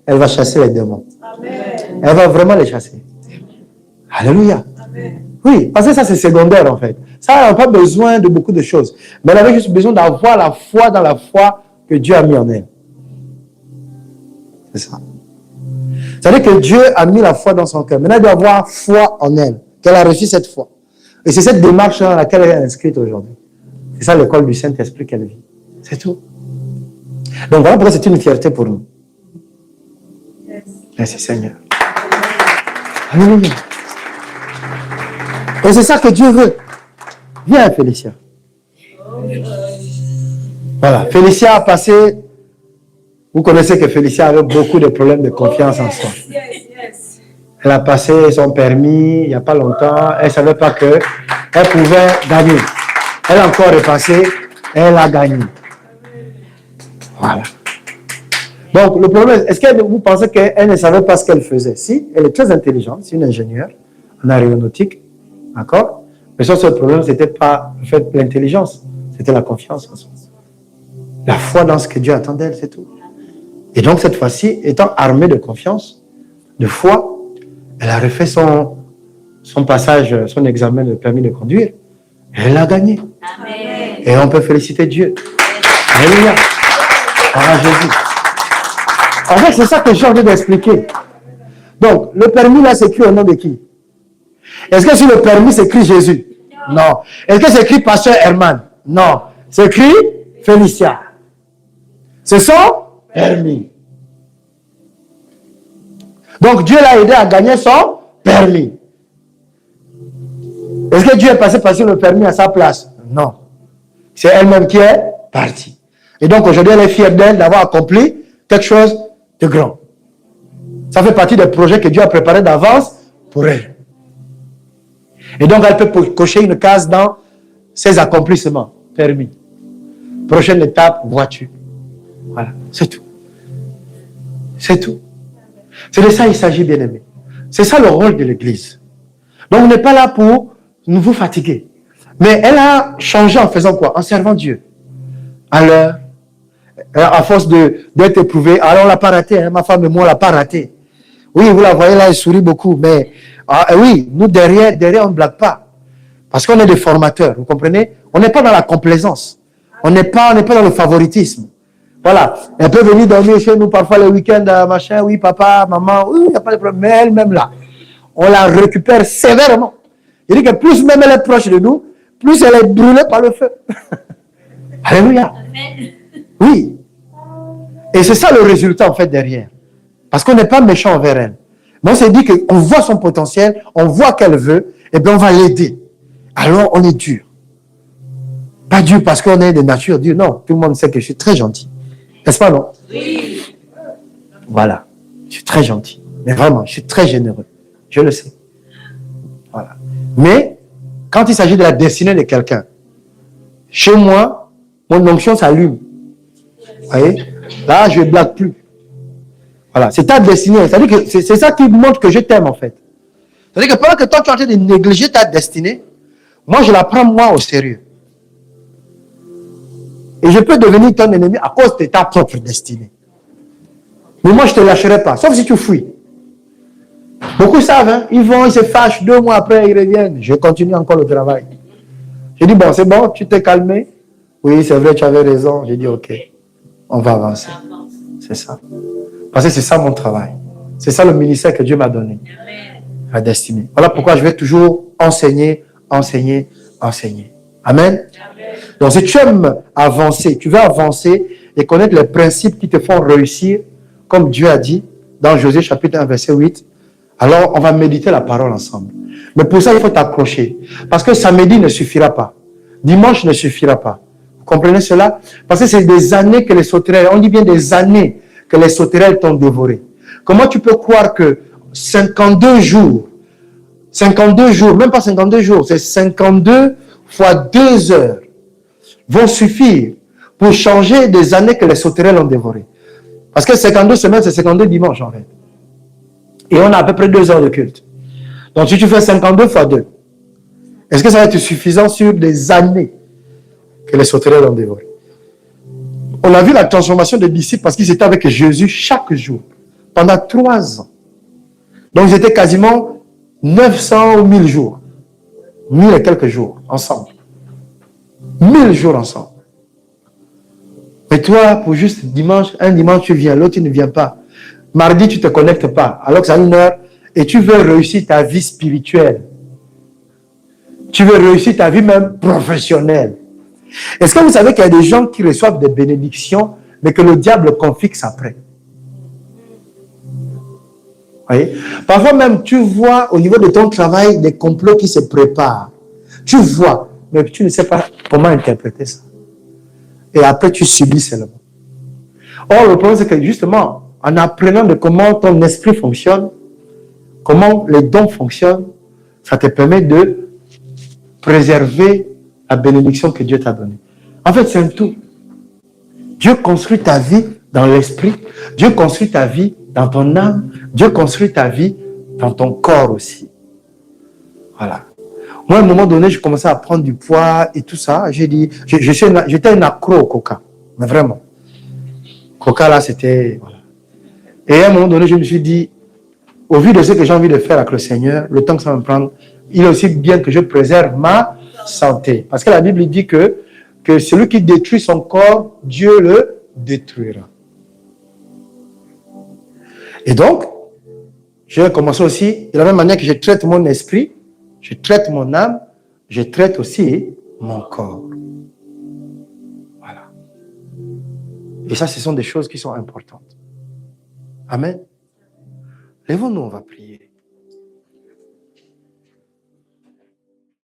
elle va chasser les démons. Amen. Elle va vraiment les chasser. Alléluia. Amen. Oui, parce que ça c'est secondaire en fait. Ça n'a pas besoin de beaucoup de choses. Mais elle avait juste besoin d'avoir la foi dans la foi que Dieu a mis en elle. C'est ça. C'est-à-dire que Dieu a mis la foi dans son cœur. Maintenant, elle doit avoir foi en elle, qu'elle a reçu cette foi. Et c'est cette démarche dans laquelle elle est inscrite aujourd'hui. C'est ça l'école du Saint-Esprit qu'elle vit. C'est tout. Donc voilà pourquoi c'est une fierté pour nous. Merci Seigneur. Alléluia. Et c'est ça que Dieu veut. Viens Félicia. Voilà, Félicia a passé. Vous connaissez que Félicia avait beaucoup de problèmes de confiance en soi. Elle a passé son permis il n'y a pas longtemps. Elle ne savait pas qu'elle pouvait gagner. Elle a encore repassé. Elle a gagné. Voilà. Donc, le problème, est-ce que vous pensez qu'elle ne savait pas ce qu'elle faisait? Si, elle est très intelligente, c'est une ingénieure en aéronautique, d'accord? Mais son seul problème, ce n'était pas le fait de l'intelligence, c'était la confiance en soi. La foi dans ce que Dieu attend d'elle, c'est tout. Et donc, cette fois-ci, étant armée de confiance, de foi, elle a refait son passage, son examen de permis de conduire, et elle a gagné. Amen. Et on peut féliciter Dieu. Alléluia. Par Jésus. En fait, c'est ça que j'ai envie d'expliquer. Donc, le permis là, c'est écrit au nom de qui? Est-ce que sur le permis, c'est écrit Jésus? Non. Est-ce que c'est écrit Pasteur Herman? Non. C'est écrit Félicia. C'est son permis. Donc, Dieu l'a aidé à gagner son permis. Est-ce que Dieu est passé passer le permis à sa place? Non. C'est elle-même qui est partie. Et donc, aujourd'hui, elle est fière d'elle d'avoir accompli quelque chose de grand. Ça fait partie des projets que Dieu a préparés d'avance pour elle. Et donc, elle peut cocher une case dans ses accomplissements. Permis. Prochaine étape, voiture. Voilà, c'est tout. C'est tout. C'est de ça qu'il s'agit, bien-aimé. C'est ça le rôle de l'Église. Donc, on n'est pas là pour vous fatiguer. Mais elle a changé en faisant quoi? En servant Dieu. Alors, à force d'être éprouvée, alors on ne l'a pas raté, hein, ma femme et moi, on ne l'a pas raté. Oui, vous la voyez là, elle sourit beaucoup, mais oui, nous derrière on ne blague pas. Parce qu'on est des formateurs, vous comprenez? On n'est pas dans la complaisance. On n'est pas dans le favoritisme. Voilà. Elle peut venir dormir chez nous parfois le week-end, machin, oui, papa, maman, oui, il n'y a pas de problème. Mais elle-même là, on la récupère sévèrement. Il dit que plus même elle est proche de nous, plus elle est brûlée par le feu. Alléluia. Oui. Et c'est ça le résultat en fait derrière. Parce qu'on n'est pas méchant envers elle. Mais on s'est dit qu'on voit son potentiel, on voit qu'elle veut, et bien on va l'aider. Alors on est dur. Pas dur parce qu'on est de nature dure. Non, tout le monde sait que je suis très gentil. N'est-ce pas, non? Oui. Voilà. Je suis très gentil. Mais vraiment, je suis très généreux. Je le sais. Voilà. Mais, quand il s'agit de la destinée de quelqu'un, chez moi, mon onction s'allume. Vous voyez? Là, je ne blague plus. Voilà. C'est ta destinée. C'est-à-dire que c'est ça qui montre que je t'aime, en fait. C'est-à-dire que pendant que toi, tu es en train de négliger ta destinée, moi, je la prends, moi, au sérieux. Et je peux devenir ton ennemi à cause de ta propre destinée. Mais moi, je ne te lâcherai pas, sauf si tu fuis. Beaucoup savent, hein? Ils vont, ils se fâchent, 2 mois après, ils reviennent. Je continue encore le travail. Je dis, bon, c'est bon, tu t'es calmé. Oui, c'est vrai, tu avais raison. J'ai dit, ok, on va avancer. C'est ça. Parce que c'est ça mon travail. C'est ça le ministère que Dieu m'a donné. La destinée. Voilà pourquoi je vais toujours enseigner, enseigner, enseigner. Amen. Donc, si tu aimes avancer, tu veux avancer et connaître les principes qui te font réussir, comme Dieu a dit dans Josué chapitre 1, verset 8, alors on va méditer la parole ensemble. Mais pour ça, il faut t'accrocher. Parce que samedi ne suffira pas. Dimanche ne suffira pas. Vous comprenez cela? Parce que c'est des années que les sauterelles, on dit bien des années que les sauterelles t'ont dévoré. Comment tu peux croire que 52 jours, même pas 52 jours, c'est 52 fois 2 heures vont suffire pour changer des années que les sauterelles ont dévorées. Parce que 52 semaines, c'est 52 dimanches en fait. Et on a à peu près 2 heures de culte. Donc si tu fais 52 fois 2, est-ce que ça va être suffisant sur des années que les sauterelles ont dévorées? On a vu la transformation des disciples parce qu'ils étaient avec Jésus chaque jour, pendant 3 ans. Donc ils étaient quasiment 900 ou 1000 jours. 1000 et quelques jours ensemble. 1000 jours ensemble. Mais toi, pour juste dimanche, un dimanche tu viens, l'autre tu ne viens pas. Mardi, tu ne te connectes pas, alors que c'est à 1 heure, et tu veux réussir ta vie spirituelle. Tu veux réussir ta vie même professionnelle. Est-ce que vous savez qu'il y a des gens qui reçoivent des bénédictions, mais que le diable confixe après? Voyez? Parfois même, tu vois au niveau de ton travail des complots qui se préparent. Tu vois, mais tu ne sais pas comment interpréter ça. Et après, tu subis seulement. Or, le problème, c'est que justement, en apprenant de comment ton esprit fonctionne, comment les dons fonctionnent, ça te permet de préserver la bénédiction que Dieu t'a donnée. En fait, c'est un tout. Dieu construit ta vie dans l'esprit. Dieu construit ta vie dans ton âme. Dieu construit ta vie dans ton corps aussi. Voilà. Moi, à un moment donné, je commençais à prendre du poids et tout ça. J'ai dit, j'étais un accro au coca. Mais vraiment. Coca, là, c'était... Voilà. Et à un moment donné, je me suis dit, au vu de ce que j'ai envie de faire avec le Seigneur, le temps que ça va me prendre, il est aussi bien que je préserve ma santé. Parce que la Bible dit que celui qui détruit son corps, Dieu le détruira. Et donc, je vais commencer aussi, de la même manière que je traite mon esprit, je traite mon âme, je traite aussi mon corps. Voilà. Et ça, ce sont des choses qui sont importantes. Amen. Lèvons-nous, on va prier.